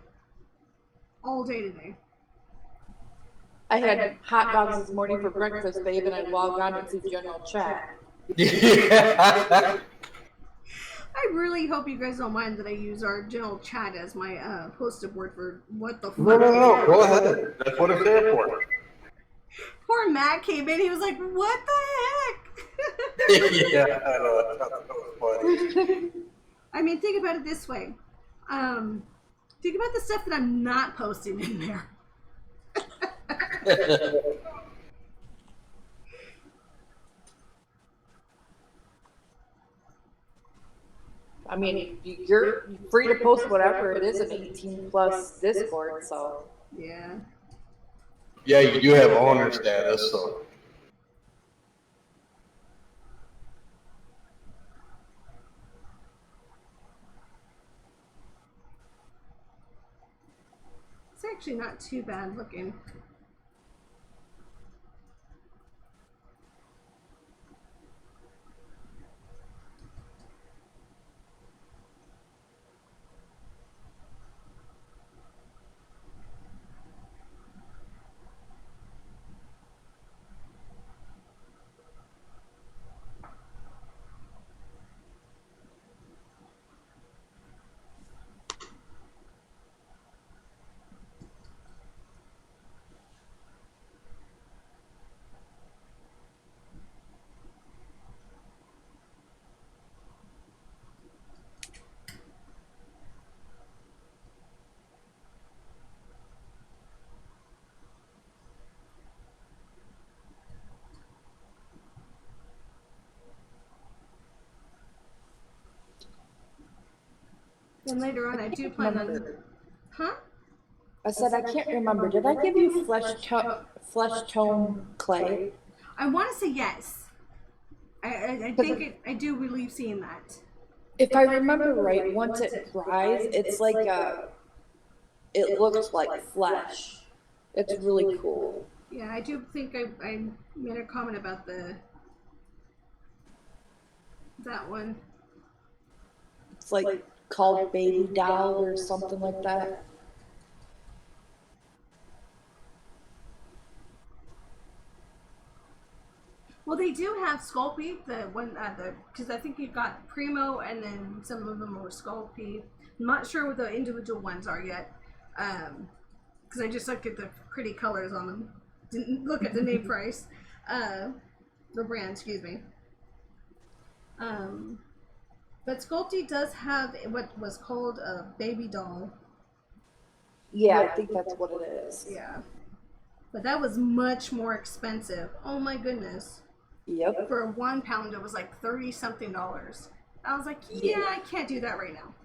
all day today. I had hot dogs this morning for breakfast, babe, and I logged on to see general chat. Yeah. I really hope you guys don't mind that I use our general chat as my poster board for what the fuck. No. Go ahead. That's what it's there for. Poor Matt came in. He was like, "What the heck?" Yeah, I know. That was funny. I mean, think about it this way. Think about the stuff that I'm not posting in there. I mean, you're free to post whatever. It is an 18+ Discord, so. Yeah. Yeah, you do have owner status, so. It's actually not too bad looking. Then later on, I do plan on. Huh? I said, I can't remember. Did I give you flesh tone clay? I want to say yes. I think I do believe seeing that. If I remember right, once it dries, it's like it looks like flesh. It's really cool. Yeah, I do think I made a comment about that one. It's like called baby doll or something like that. Well, they do have Sculpey, the one because I think you got Primo and then some of them were Sculpey. I'm not sure what the individual ones are yet, because I just looked at the pretty colors on them. Didn't look at the name price, the brand, excuse me. But Sculpey does have what was called a baby doll. Yeah, I think that's what it is. Yeah, but that was much more expensive. Oh my goodness. Yep. For 1 pound, it was like $30-something. I was like, yeah, I can't do that right now.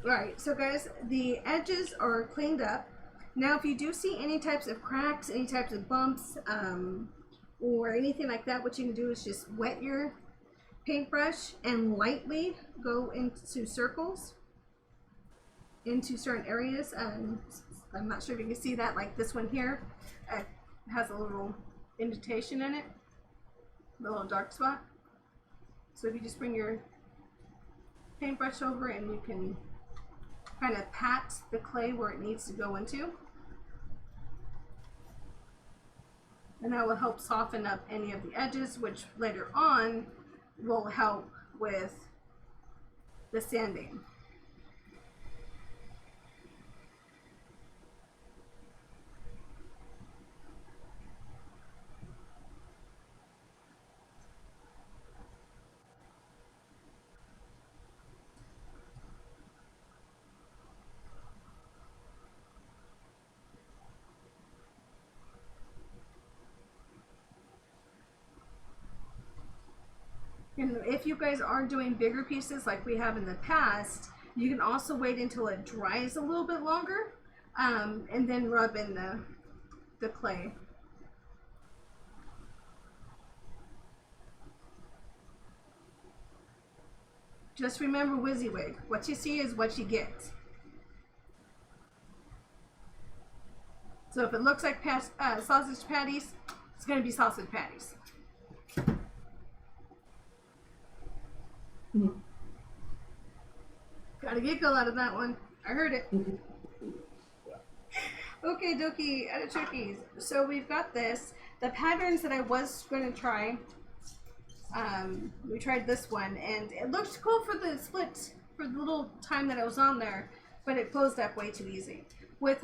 Alright, so guys, the edges are cleaned up. Now, if you do see any types of cracks, any types of bumps, or anything like that, what you can do is just wet your paintbrush and lightly go into circles into certain areas. I'm not sure if you can see that, like this one here. Has a little indentation in it, the little dark spot. So if you just bring your paintbrush over and you can kind of pat the clay where it needs to go into, and that will help soften up any of the edges, which later on will help with the sanding. And if you guys are doing bigger pieces like we have in the past, you can also wait until it dries a little bit longer, and then rub in the clay. Just remember, WYSIWYG, what you see is what you get. So if it looks like sausage patties, it's going to be sausage patties. Mhm. Got a giggle out of that one. I heard it. Okay, dokie, out of turkeys. So we've got this. The patterns that I was going to try, we tried this one, and it looked cool for the split, for the little time that I was on there, but it closed up way too easy. With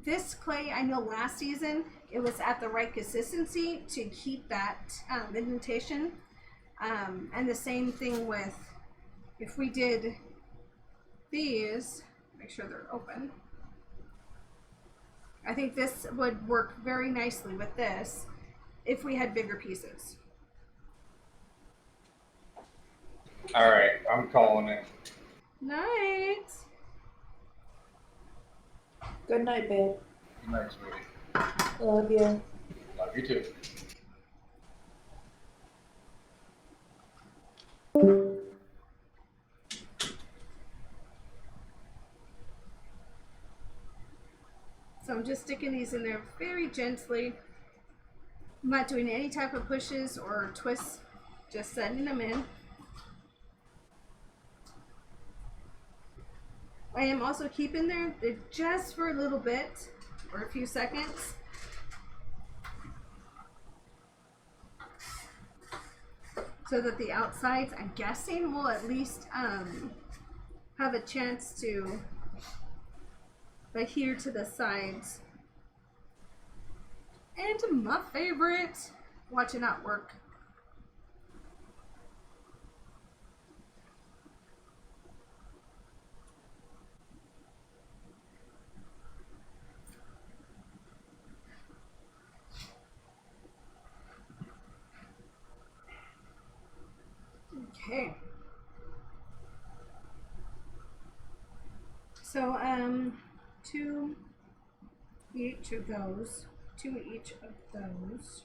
this clay, I know last season, it was at the right consistency to keep that indentation. And the same thing with, if we did these, make sure they're open. I think this would work very nicely with this if we had bigger pieces. All right, I'm calling it. Night. Good night, babe. Good night, sweetie. Love you. Love you too. So I'm just sticking these in there very gently. I'm not doing any type of pushes or twists, just setting them in. I am also keeping there just for a little bit or a few seconds. So that the outsides, I'm guessing, will at least have a chance to adhere to the sides. And my favorite, watch it not work. Okay. So, two each of those. Two each of those.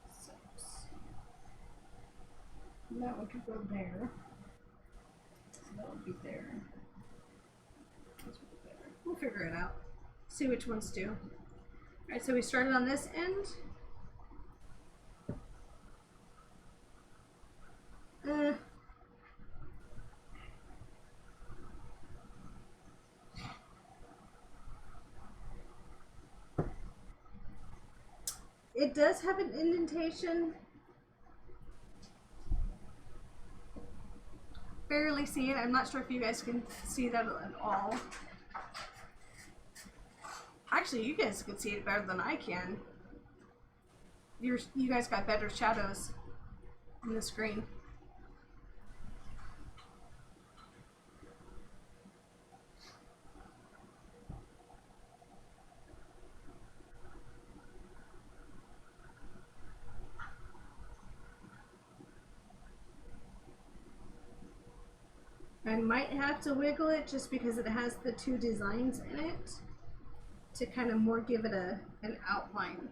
Six. And that one could go there. So that would be there. This would be there. We'll figure it out. See which ones do. Alright, so we started on this end. It does have an indentation. Barely see it. I'm not sure if you guys can see that at all. Actually, you guys can see it better than I can. You guys got better shadows on the screen. I might have to wiggle it just because it has the two designs in it to kind of more give it an outline.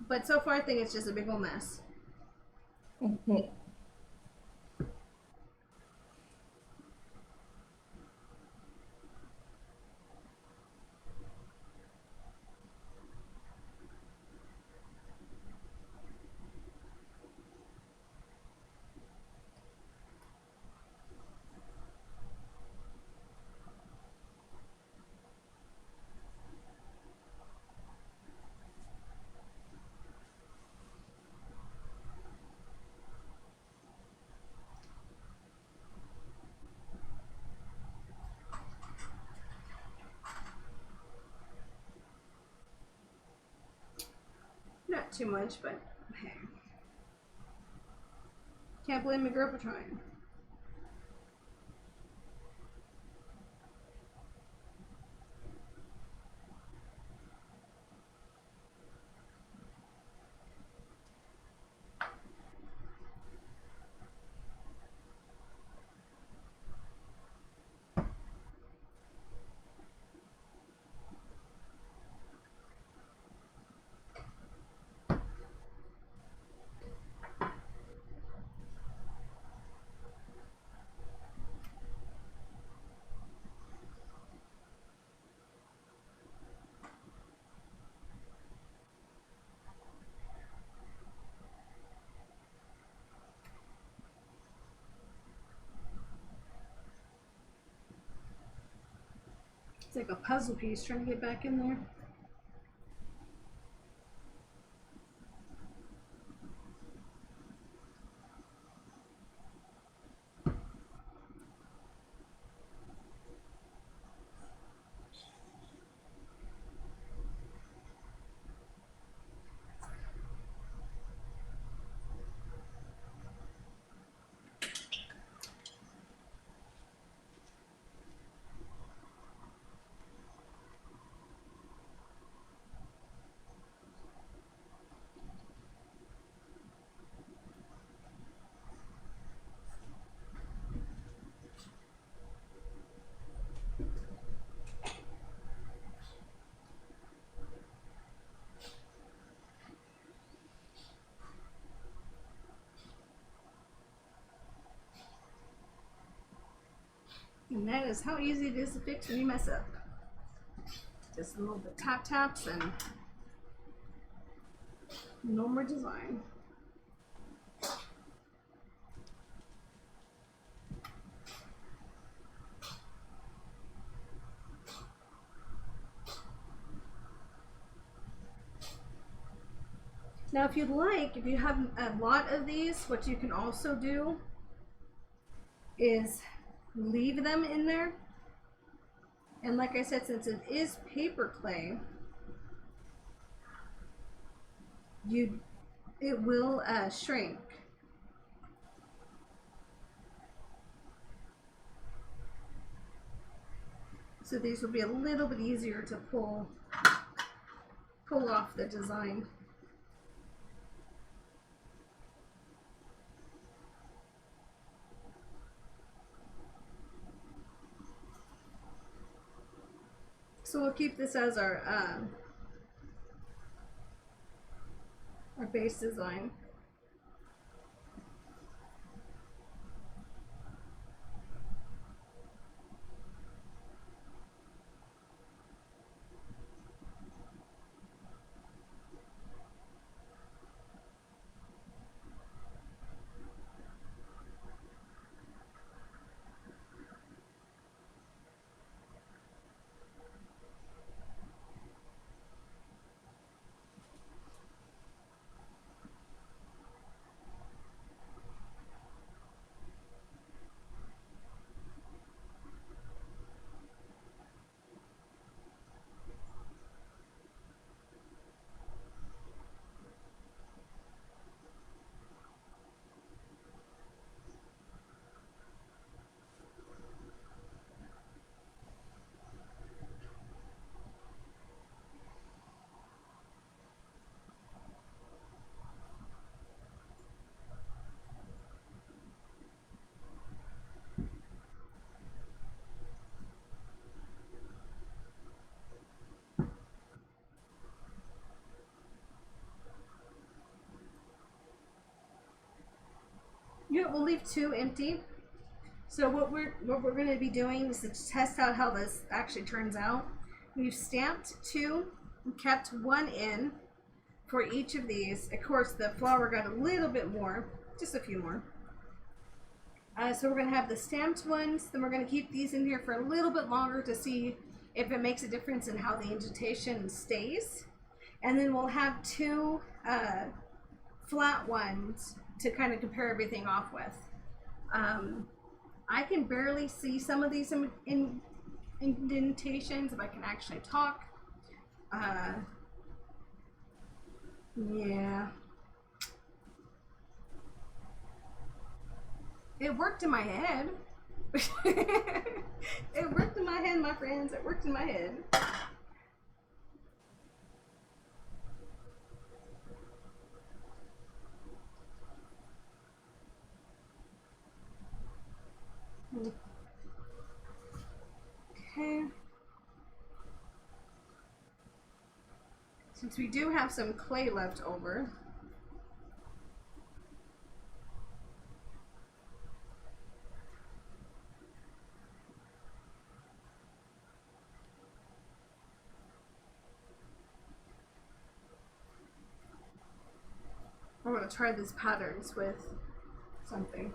But so far I think it's just a big old mess. Mhm. Not too much, but hey. Can't blame a girl for trying. It's like a puzzle piece trying to get back in there. And that is how easy it is to fix when you mess up. Just a little bit taps and no more design. Now if you'd like, if you have a lot of these, what you can also do is leave them in there. And like I said, since it is paper clay, it will shrink. So these will be a little bit easier to pull off the design. So we'll keep this as our base design. Yeah, we'll leave 2 empty. So what we're going to be doing is to test out how this actually turns out. We've stamped 2, kept 1 in for each of these. Of course, the flower got a little bit more, just a few more. So we're going to have the stamped ones. Then we're going to keep these in here for a little bit longer to see if it makes a difference in how the indentation stays. And then we'll have 2 flat ones to kind of compare everything off with. I can barely see some of these indentations if I can actually talk. Yeah. It worked in my head. It worked in my head, my friends. It worked in my head. Okay. Since we do have some clay left over, I'm going to try these patterns with something.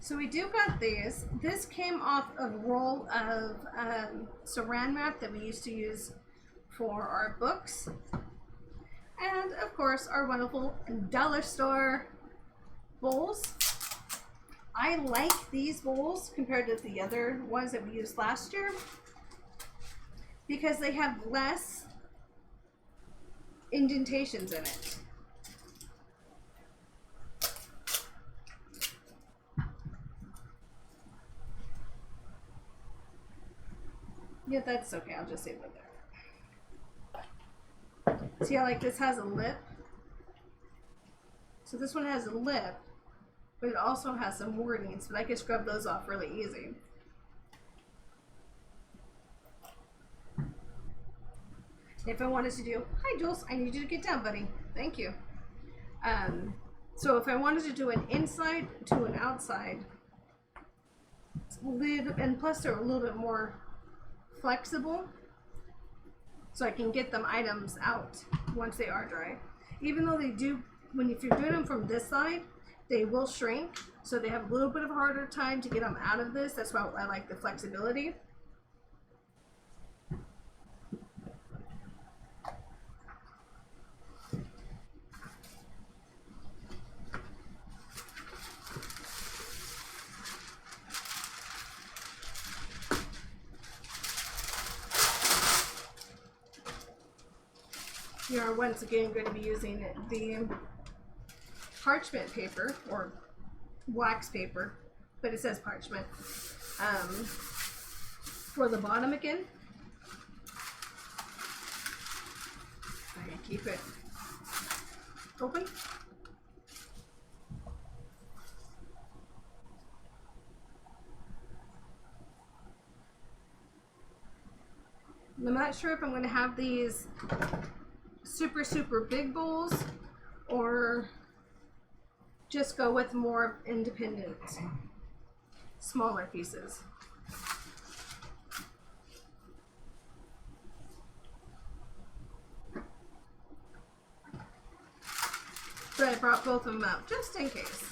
So we do got these. This came off a roll of saran wrap that we used to use for our books. And of course, our wonderful dollar store bowls. I like these bowls compared to the other ones that we used last year because they have less indentations in it. Yeah, that's okay. I'll just leave it there. See how like this has a lip? So this one has a lip, but it also has some wordings, but I can scrub those off really easy. If I wanted to do, hi Jules, I need you to get down, buddy. Thank you. So if I wanted to do an inside to an outside, and plus they're a little bit more flexible, so I can get them items out once they are dry. Even though they do, if you're doing them from this side, they will shrink, so they have a little bit of a harder time to get them out of this. That's why I like the flexibility. We are once again going to be using the parchment paper or wax paper, but it says parchment, for the bottom again. I can keep it open. I'm not sure if I'm going to have these super big bowls or just go with more independent smaller pieces. But I brought both of them out just in case.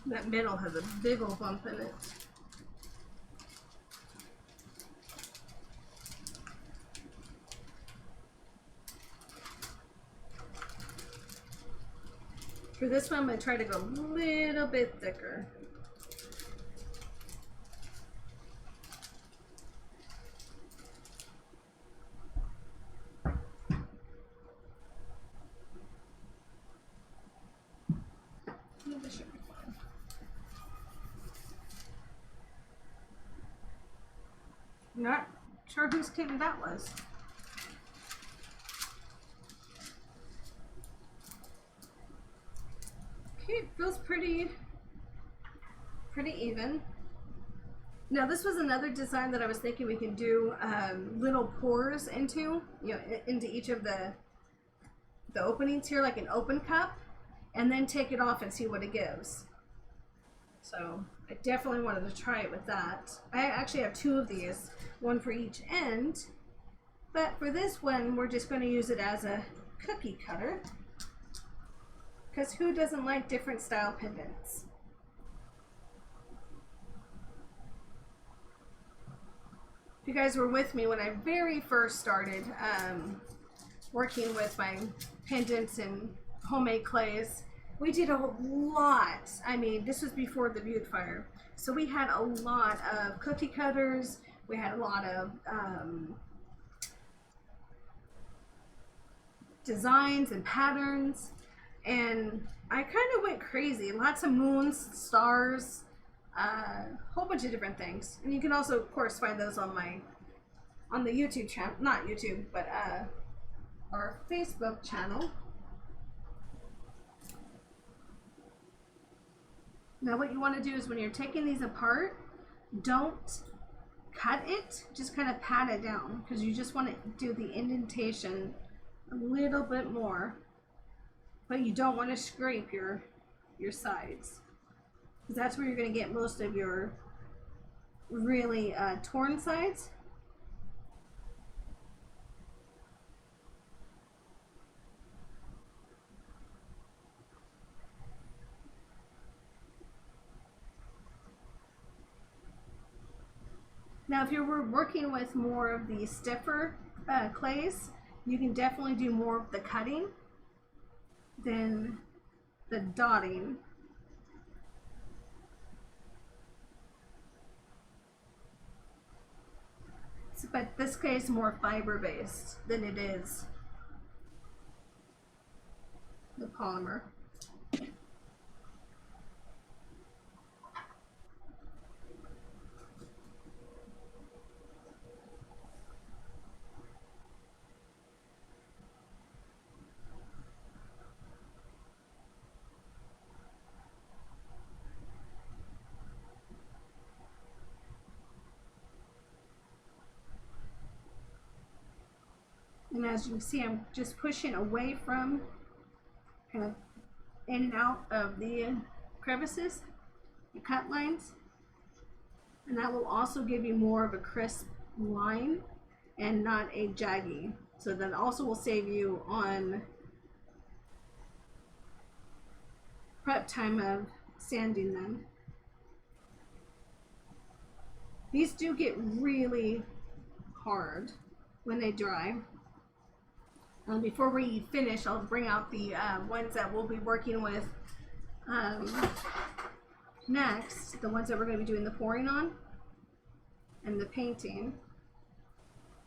That middle has a big old bump in it. For this one, I'm going to try to go a little bit thicker. This should be fine. Not sure whose kitten that was. Okay, it feels pretty even. Now this was another design that I was thinking we can do little pores into, into each of the openings here, like an open cup, and then take it off and see what it gives. So I definitely wanted to try it with that. I actually have two of these, one for each end, but for this one we're just going to use it as a cookie cutter, because who doesn't like different style pendants? If you guys were with me when I very first started working with my pendants and homemade clays, we did a lot. I mean, this was before the Butte Fire, so we had a lot of cookie cutters. We had a lot of designs and patterns, and I kind of went crazy. Lots of moons, stars, a whole bunch of different things. And you can also, of course, find those on the YouTube channel, not YouTube, but our Facebook channel. Now what you want to do is when you're taking these apart, don't cut it, just kind of pat it down, because you just want to do the indentation a little bit more, but you don't want to scrape your sides, because that's where you're going to get most of your really torn sides. Now, if you're working with more of the stiffer clays, you can definitely do more of the cutting than the dotting. But this clay is more fiber based than it is the polymer. And as you can see, I'm just pushing away from, kind of in and out of the crevices, the cut lines. And that will also give you more of a crisp line and not a jaggy. So that also will save you on prep time of sanding them. These do get really hard when they dry. Before we finish, I'll bring out the ones that we'll be working with next, the ones that we're going to be doing the pouring on and the painting,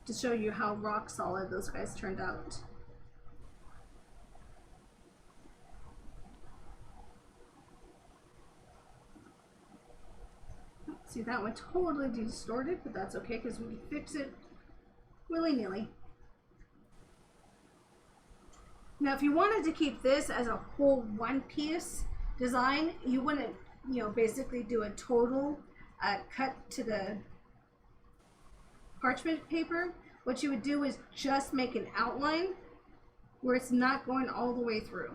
to show you how rock solid those guys turned out. See, that one totally distorted, but that's okay because we can fix it willy-nilly. Now, if you wanted to keep this as a whole one-piece design, you wouldn't, basically do a total cut to the parchment paper. What you would do is just make an outline where it's not going all the way through.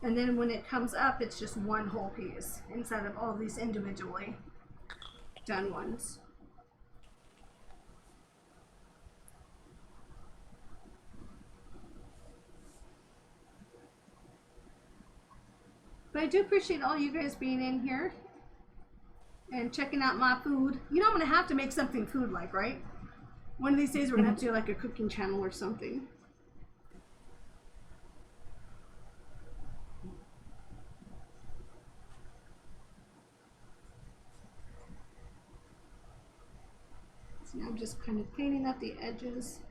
And then when it comes up, it's just one whole piece instead of all these individually done ones. But I do appreciate all you guys being in here and checking out my food. You know I'm going to have to make something food-like, right? One of these days we're going to have to do like a cooking channel or something. So now I'm just kind of cleaning up the edges.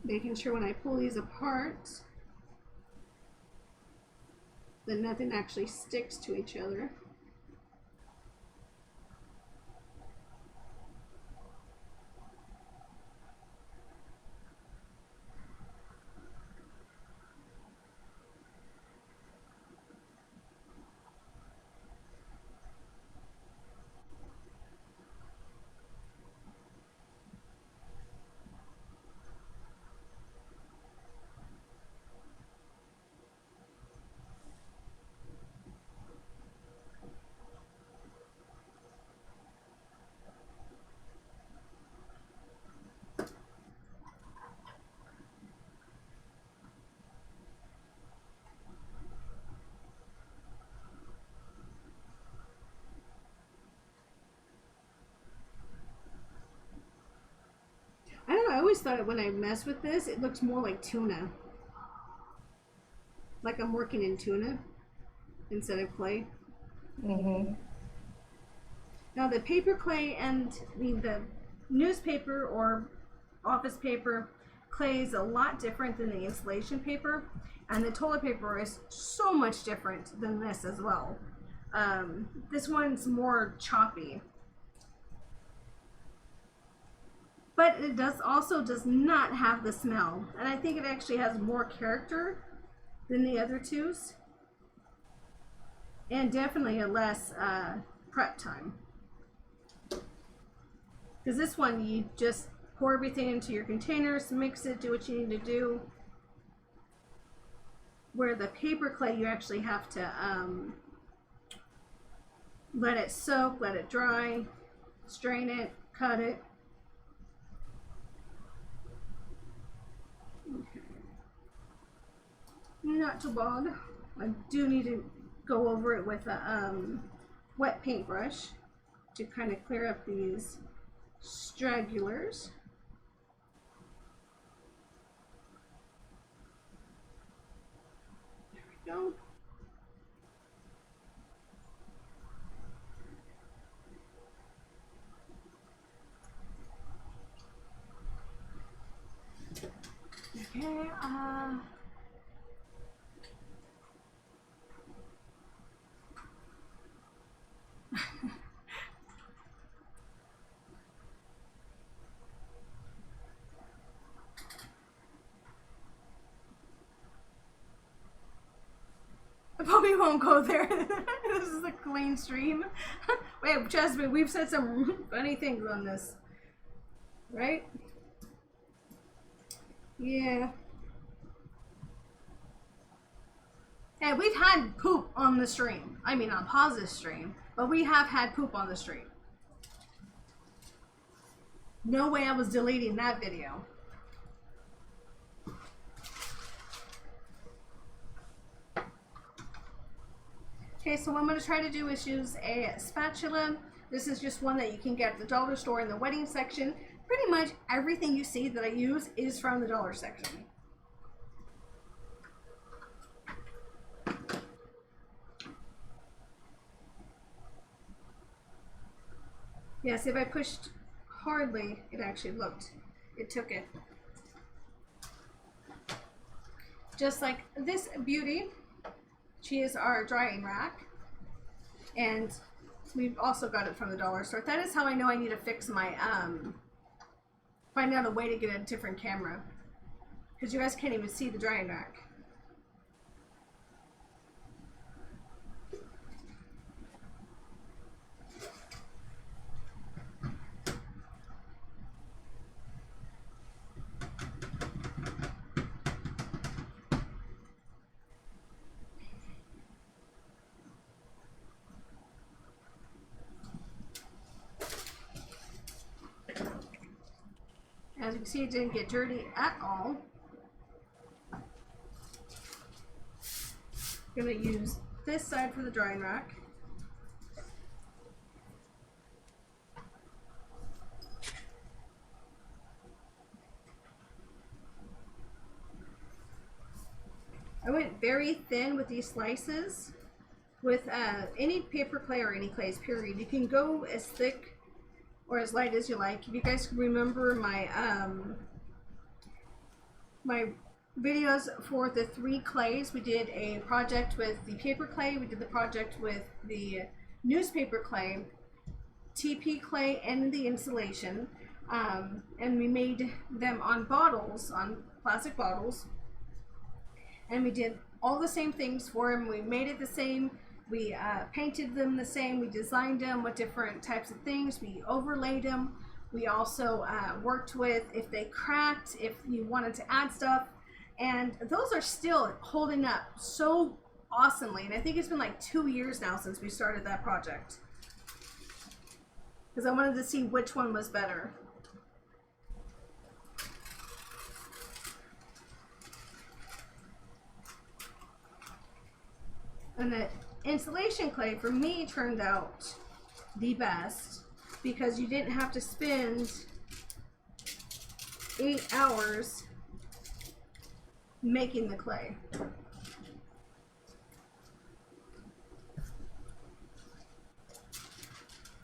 Making sure when I pull these apart that nothing actually sticks to each other. I don't know, I always thought when I mess with this, it looks more like tuna. Like I'm working in tuna instead of clay. Mm-hmm. Now the paper clay and the newspaper or office paper clay is a lot different than the insulation paper, and the toilet paper is so much different than this as well. This one's more choppy. but it does not have the smell, and I think it actually has more character than the other twos, and definitely a less prep time. Because this one, you just pour everything into your containers, mix it, do what you need to do. Where the paper clay, you actually have to let it soak, let it dry, strain it, cut it. Okay. Not too bad. I do need to go over it with a wet paintbrush to kind of clear up these stragglers. There we go. Okay, I probably won't go there. This is a clean stream. Wait, trust me, we've said some funny things on this. Right? Yeah. And we've had poop on the stream. I mean, on Paws' stream. But we have had poop on the stream. No way I was deleting that video. Okay, so what I'm going to try to do is use a spatula. This is just one that you can get at the dollar store in the wedding section. Pretty much everything you see that I use is from the dollar section. Yeah, see, if I pushed hardly, it actually it took it. Just like this beauty. She is our drying rack, and we've also got it from the dollar store. That is how I know I need to fix my find out a way to get a different camera, because you guys can't even see the drying rack. As you can see, it didn't get dirty at all. I'm going to use this side for the drying rack. I went very thin with these slices. With any paper clay or any clays, period, you can go as thick or as light as you like. If you guys remember my my videos for the 3 clays, we did a project with the paper clay, we did the project with the newspaper clay, TP clay, and the insulation, and we made them on bottles, on plastic bottles, and we did all the same things for them. We made it the same. We painted them the same. We designed them with different types of things. We overlaid them. We also worked with if they cracked, if you wanted to add stuff. And those are still holding up so awesomely. And I think it's been like 2 years now since we started that project, because I wanted to see which one was better. And the insulation clay for me turned out the best, because you didn't have to spend 8 hours making the clay.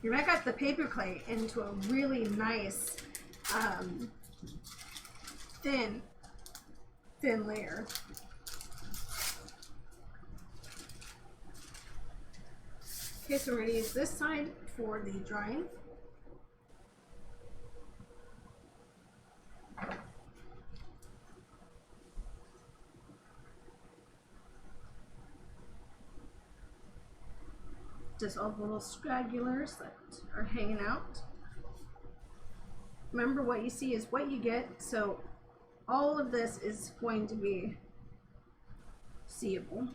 And I got the paper clay into a really nice thin layer. Okay, so we're going to use this side for the drying. just all the little stragglers that are hanging out. Remember, what you see is what you get, so all of this is going to be seeable,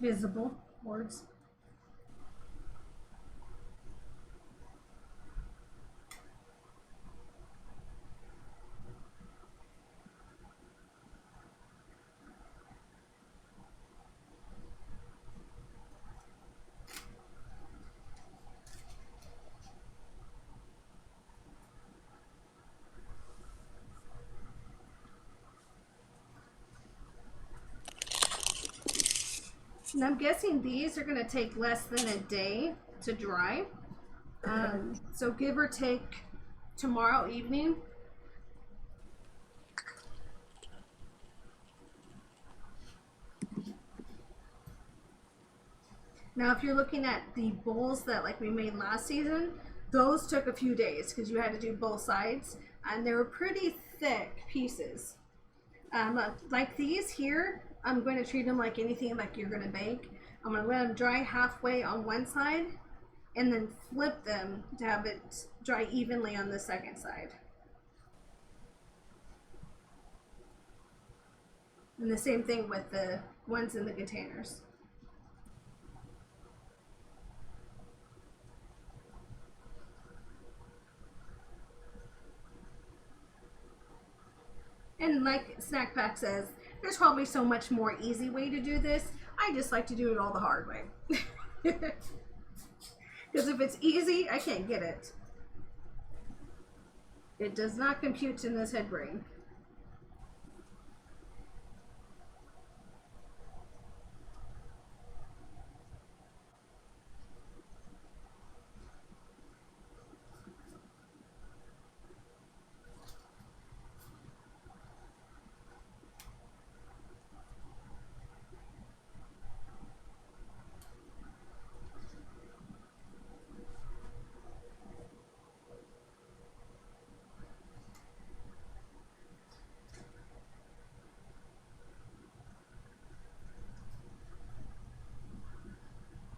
visible, words. And I'm guessing these are going to take less than a day to dry. So give or take tomorrow evening. Now, if you're looking at the bowls that like we made last season, those took a few days because you had to do both sides, and they were pretty thick pieces. Like these here, I'm going to treat them like anything like you're going to bake. I'm going to let them dry halfway on one side and then flip them to have it dry evenly on the second side. And the same thing with the ones in the containers. And like Snack Pack says, there's probably so much more easy way to do this. I just like to do it all the hard way. Because if it's easy, I can't get it. It does not compute in this head brain.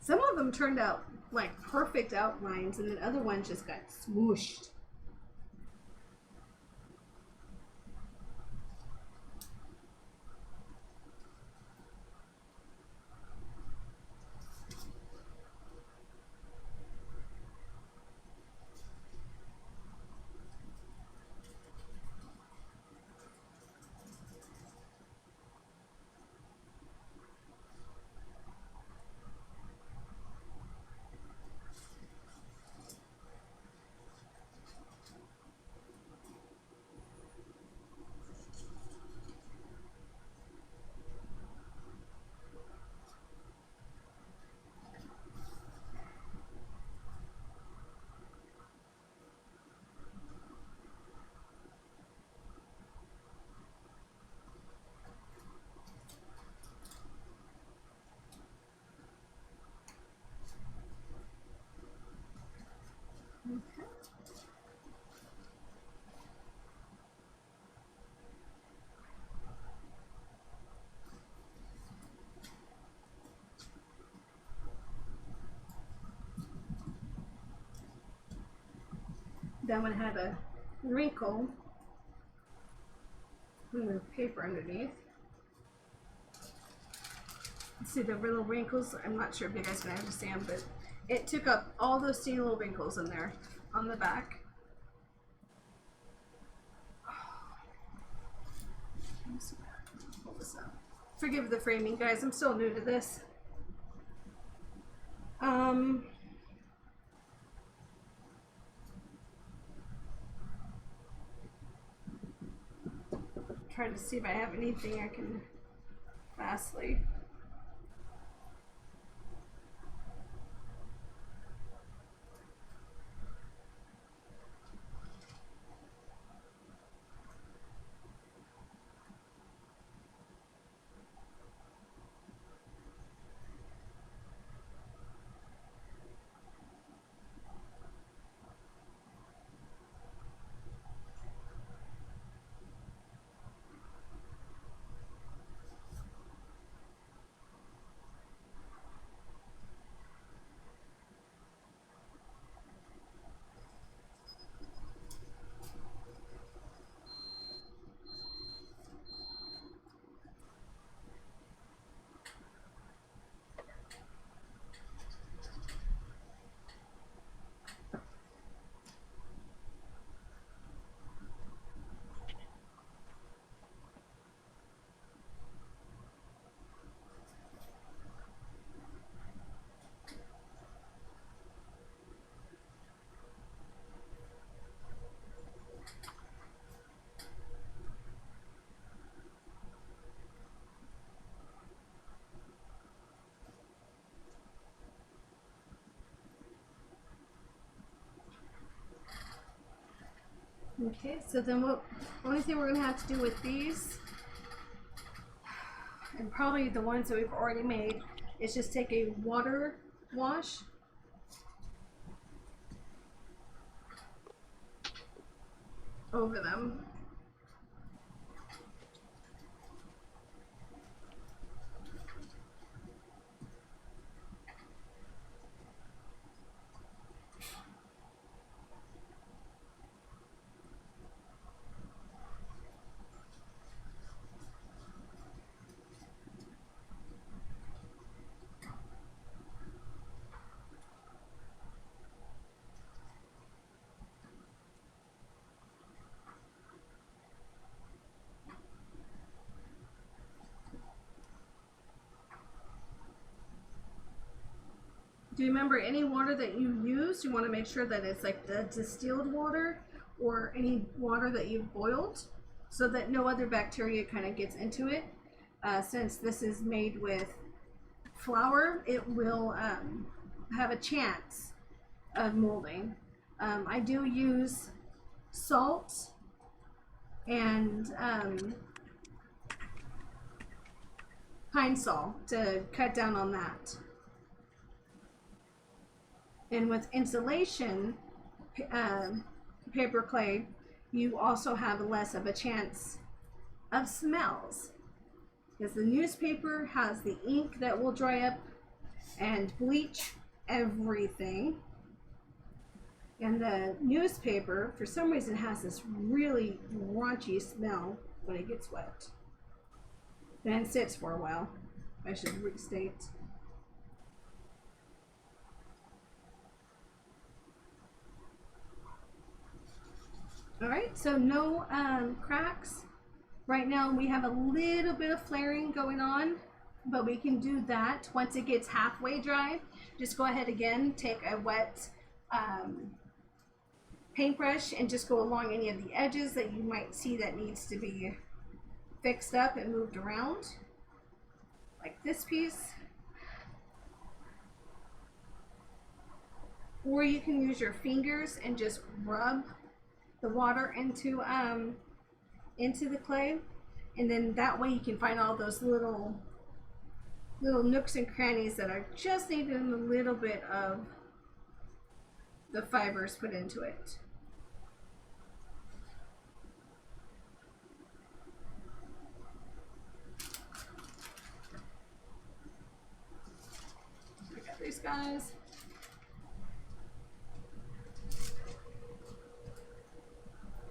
Some of them turned out like perfect outlines, and then other ones just got swooshed. Okay. That one had a wrinkle in the paper underneath. See the little wrinkles? I'm not sure if you guys can understand, but it took up all those teeny little wrinkles in there on the back. Pull this up. Forgive the framing, guys. I'm still new to this. Trying to see if I have anything I can fastly. Okay, so then what? Only thing we're gonna have to do with these, and probably the ones that we've already made, is just take a water wash. Over them. Do you remember any water that you use? You want to make sure that it's like the distilled water or any water that you've boiled so that no other bacteria kind of gets into it. Since this is made with flour, it will have a chance of molding. I do use salt and pine sol to cut down on that. And with insulation paper clay, you also have less of a chance of smells. Because the newspaper has the ink that will dry up and bleach everything. And the newspaper, for some reason, has this really raunchy smell when it gets wet. And sits for a while, I should restate. Alright, so no cracks. Right now we have a little bit of flaring going on, but we can do that once it gets halfway dry. Just go ahead again, take a wet paintbrush and just go along any of the edges that you might see that needs to be fixed up and moved around. Like this piece. Or you can use your fingers and just rub the water into the clay, and then that way you can find all those little nooks and crannies that are just needing a little bit of the fibers put into it. I got these guys.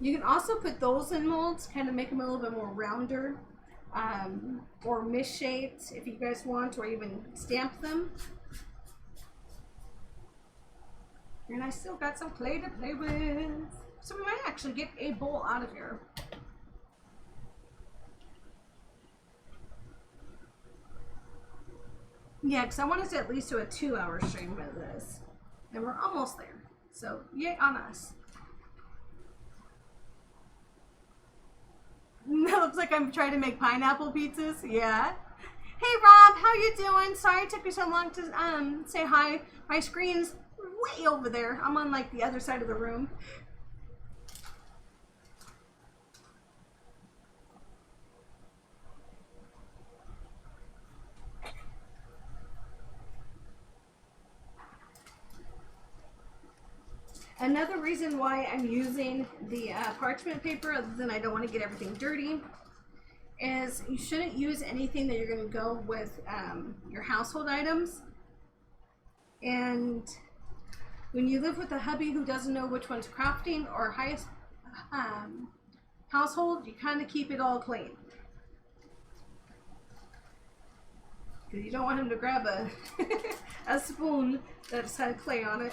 You can also put those in molds, kind of make them a little bit more rounder, or misshaped if you guys want, or even stamp them. And I still got some clay to play with. So we might actually get a bowl out of here. Yeah, because I want us to at least do a 2-hour stream with this. And we're almost there. So yay on us. It looks like I'm trying to make pineapple pizzas. Yeah. Hey Rob, how you doing? Sorry it took me so long to say hi. My screen's way over there. I'm on like the other side of the room. Another reason why I'm using the parchment paper, other than I don't want to get everything dirty, is you shouldn't use anything that you're going to go with your household items. And when you live with a hubby who doesn't know which one's crafting or highest household, you kind of keep it all clean. Because you don't want him to grab a spoon that's had clay on it.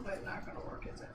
But not gonna work, is it?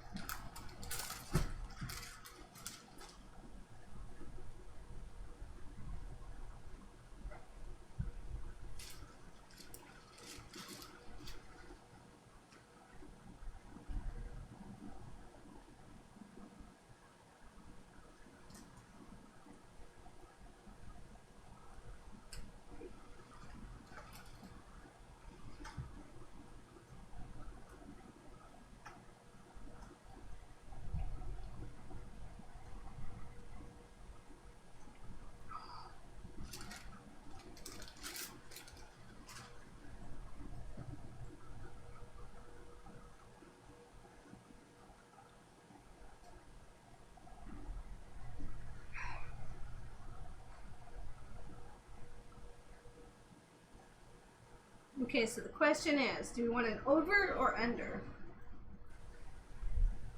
Okay, so the question is, do we want an over or under?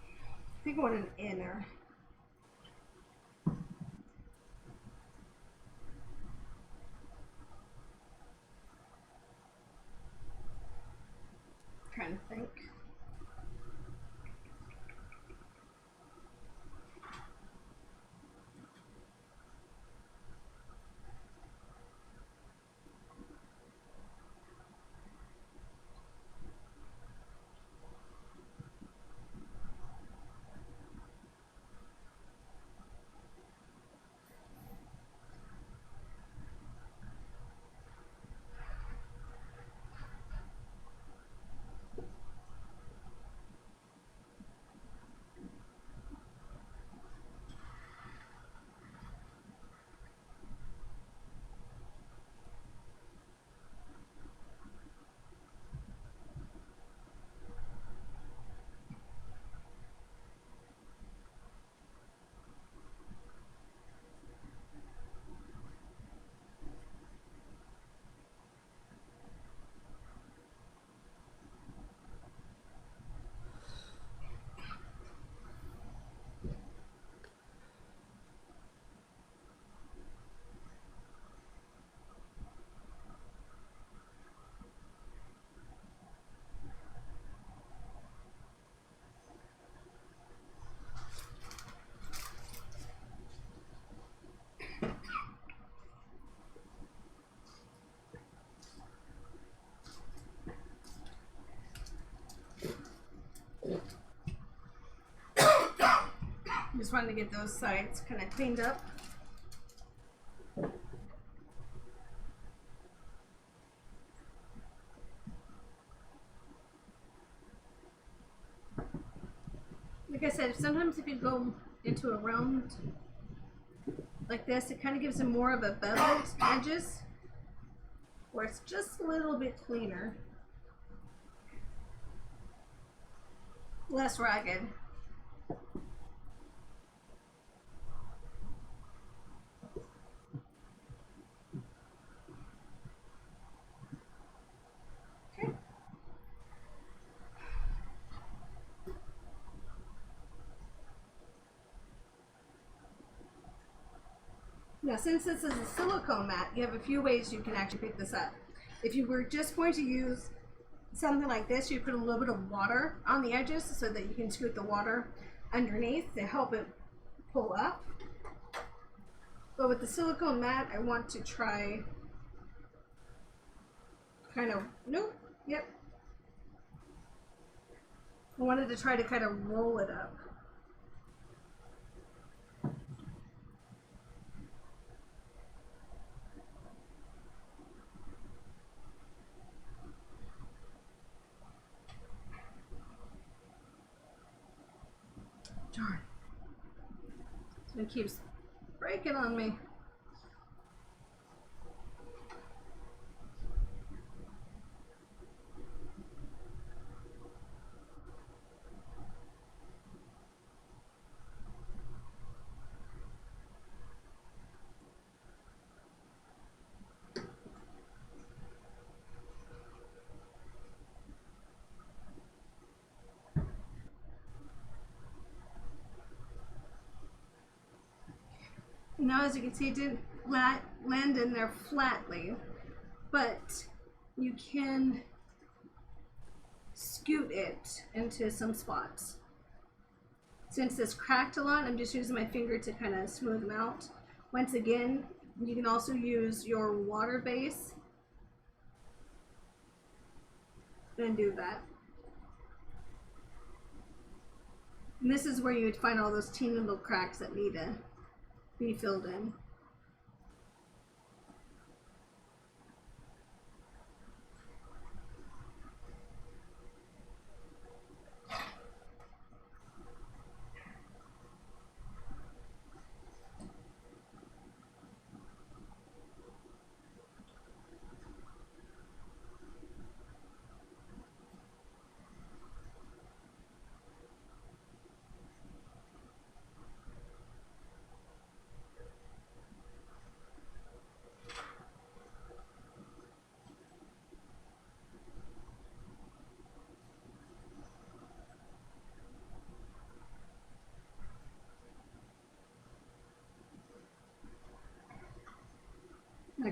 I think I want an inner. Trying to think. Just wanted to get those sides kind of cleaned up. Like I said, sometimes if you go into a round like this, it kind of gives them more of a beveled edges, where it's just a little bit cleaner, less ragged. Okay. Now, since this is a silicone mat, you have a few ways you can actually pick this up. If you were just going to use something like this, you put a little bit of water on the edges so that you can scoot the water underneath to help it pull up. But with the silicone mat, I want to try I wanted to try to kind of roll it up. Darn. It keeps breaking on me. Now, as you can see, it didn't land in there flatly, but you can scoot it into some spots. Since this cracked a lot, I'm just using my finger to kind of smooth them out. Once again, you can also use your water base and do that. And this is where you would find all those teeny little cracks that need to be filled in.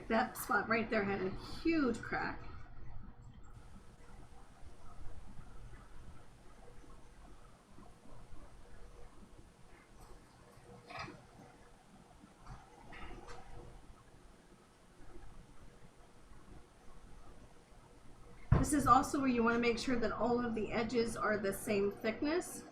Like that spot right there had a huge crack. This is also where you want to make sure that all of the edges are the same thickness.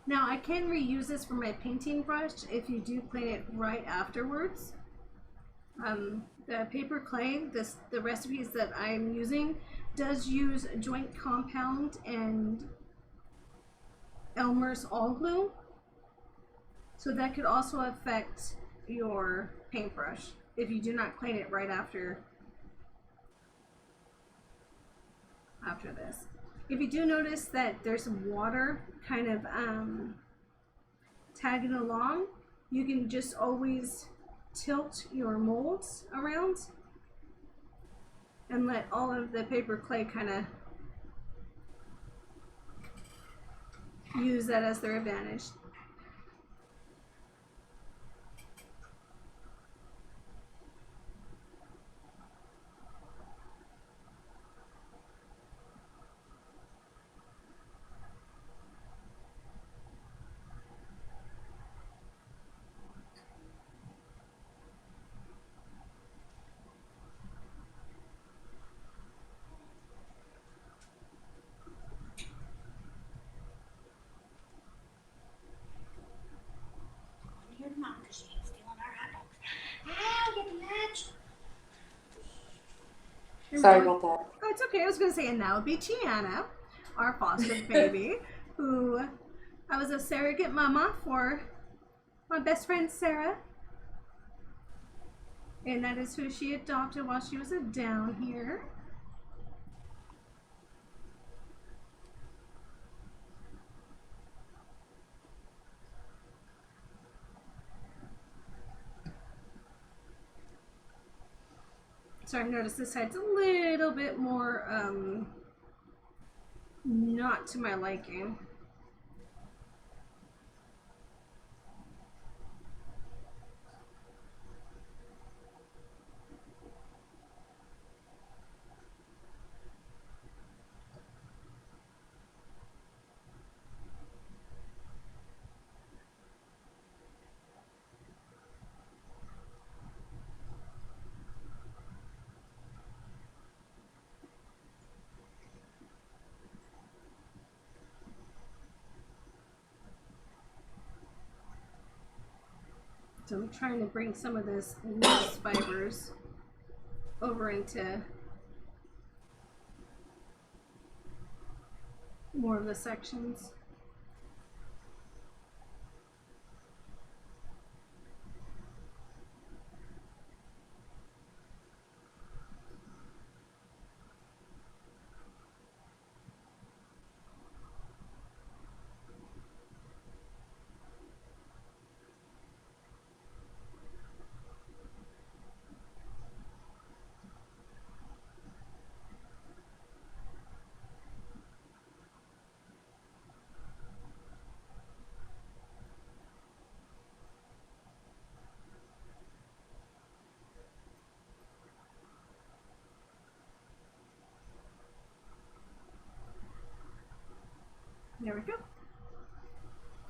Now I can reuse this for my painting brush if you do clean it right afterwards. The paper clay, the recipes that I'm using does use joint compound and Elmer's all glue, so that could also affect your paintbrush if you do not clean it right after this. If you do notice that there's some water kind of tagging along, you can just always tilt your molds around and let all of the paper clay kind of use that as their advantage. Your mom, because she ain't stealing our hot dogs. Ow, get the match. Sorry about that. Oh, it's okay. I was going to say, and that would be Tiana, our foster baby, who I was a surrogate mama for my best friend Sarah. And that is who she adopted while she was down here. So I've noticed this side's a little bit more not to my liking. So I'm trying to bring some of this loose fibers over into more of the sections. There we go.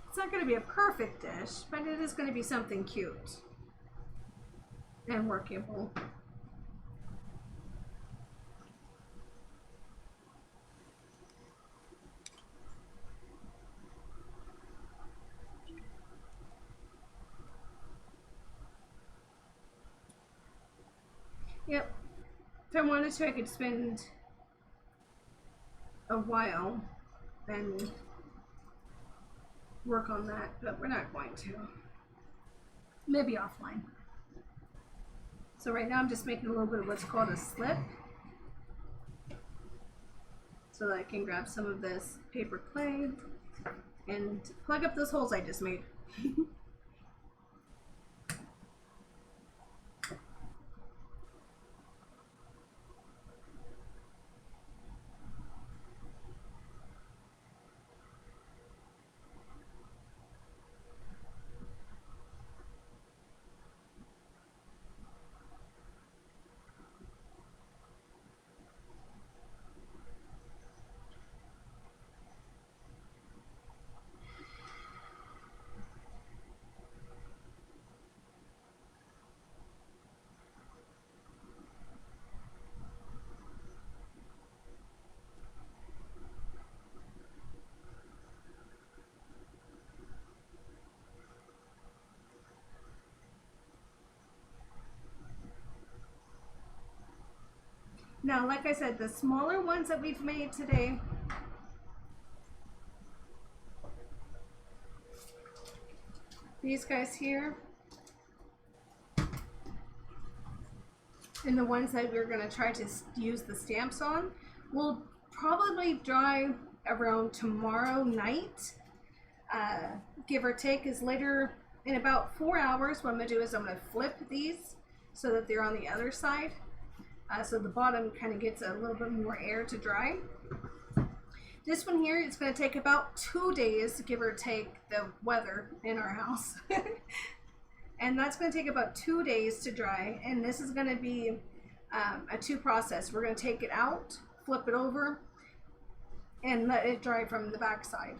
It's not going to be a perfect dish, but it is going to be something cute and workable. Yep. If I wanted to, I could spend a while and work on that, but we're not going to. Maybe offline. So right now I'm just making a little bit of what's called a slip, so that I can grab some of this paper clay and plug up those holes I just made. Now, like I said, the smaller ones that we've made today, these guys here, and the ones that we're going to try to use the stamps on, will probably dry around tomorrow night, give or take. Is later in about 4 hours, what I'm going to do is I'm going to flip these so that they're on the other side. So the bottom kind of gets a little bit more air to dry. This one here, it's going to take about 2 days, give or take, the weather in our house. And that's going to take about 2 days to dry. And this is going to be a 2 process. We're going to take it out, flip it over, and let it dry from the back side.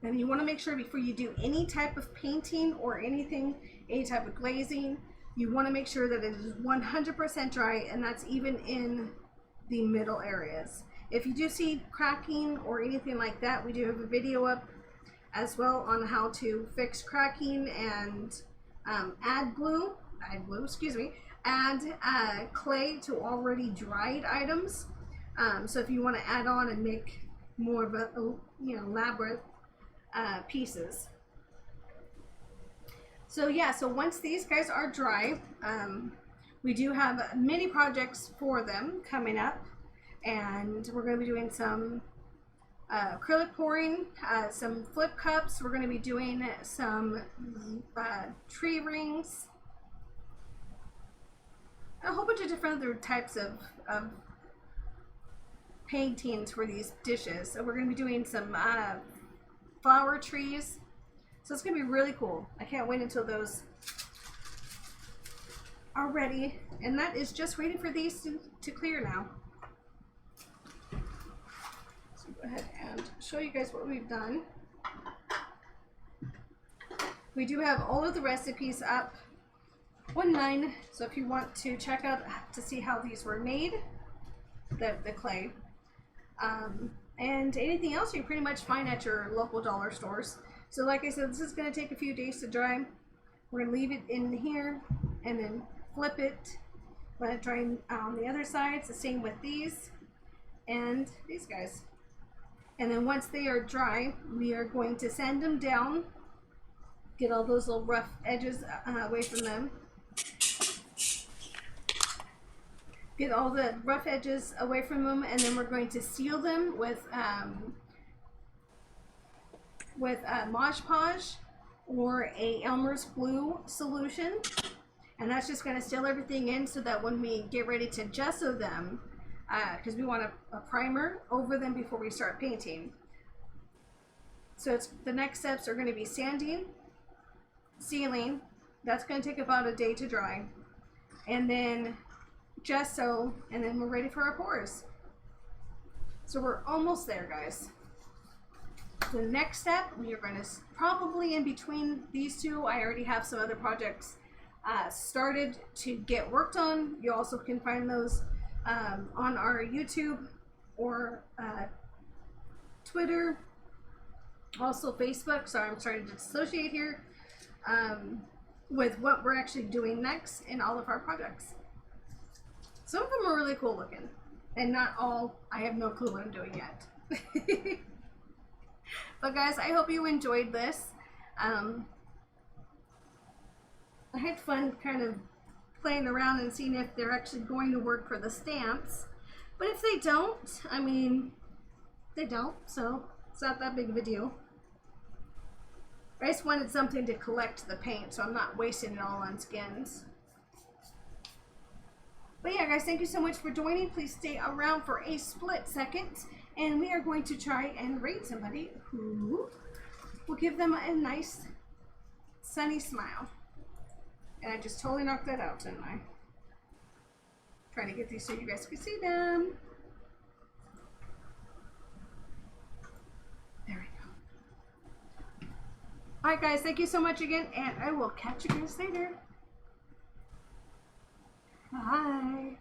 And you want to make sure before you do any type of painting or anything, any type of glazing, you want to make sure that it is 100% dry, and that's even in the middle areas. If you do see cracking or anything like that, we do have a video up as well on how to fix cracking and add clay to already dried items. So if you want to add on and make more of a elaborate pieces. So yeah, so once these guys are dry, we do have mini projects for them coming up, and we're going to be doing some acrylic pouring, some flip cups. We're going to be doing some tree rings, a whole bunch of different other types of paintings for these dishes. So we're going to be doing some flower trees. So it's going to be really cool. I can't wait until those are ready. And that is just waiting for these to clear now. So go ahead and show you guys what we've done. We do have all of the recipes up online. So if you want to check out to see how these were made, the clay, and anything else you pretty much find at your local dollar stores. So like I said, this is going to take a few days to dry. We're going to leave it in here and then flip it, let it dry on the other side. It's the same with these and these guys. And then once they are dry, we are going to sand them down, get all those little rough edges away from them. Get all the rough edges away from them, and then we're going to seal them with Mod Podge or a Elmer's glue solution, and that's just going to seal everything in so that when we get ready to gesso them, because we want a primer over them before we start painting. So the next steps are going to be sanding, sealing. That's going to take about a day to dry, and then gesso, and then we're ready for our pours. So we're almost there, guys. the next step, we are going to probably in between these two, I already have some other projects started to get worked on. You also can find those on our YouTube or Twitter, also Facebook. Sorry, I'm starting to dissociate here with what we're actually doing next in all of our projects. Some of them are really cool looking, and not all. I have no clue what I'm doing yet. But guys, I hope you enjoyed this. I had fun kind of playing around and seeing if they're actually going to work for the stamps. But if they don't, I mean, they don't, so it's not that big of a deal. I just wanted something to collect the paint, so I'm not wasting it all on skins. But yeah, guys, thank you so much for joining. Please stay around for a split second, and we are going to try and rate somebody who will give them a nice sunny smile. And I just totally knocked that out, didn't I? Trying to get these so you guys can see them. There we go. Alright guys, thank you so much again, and I will catch you guys later. Bye.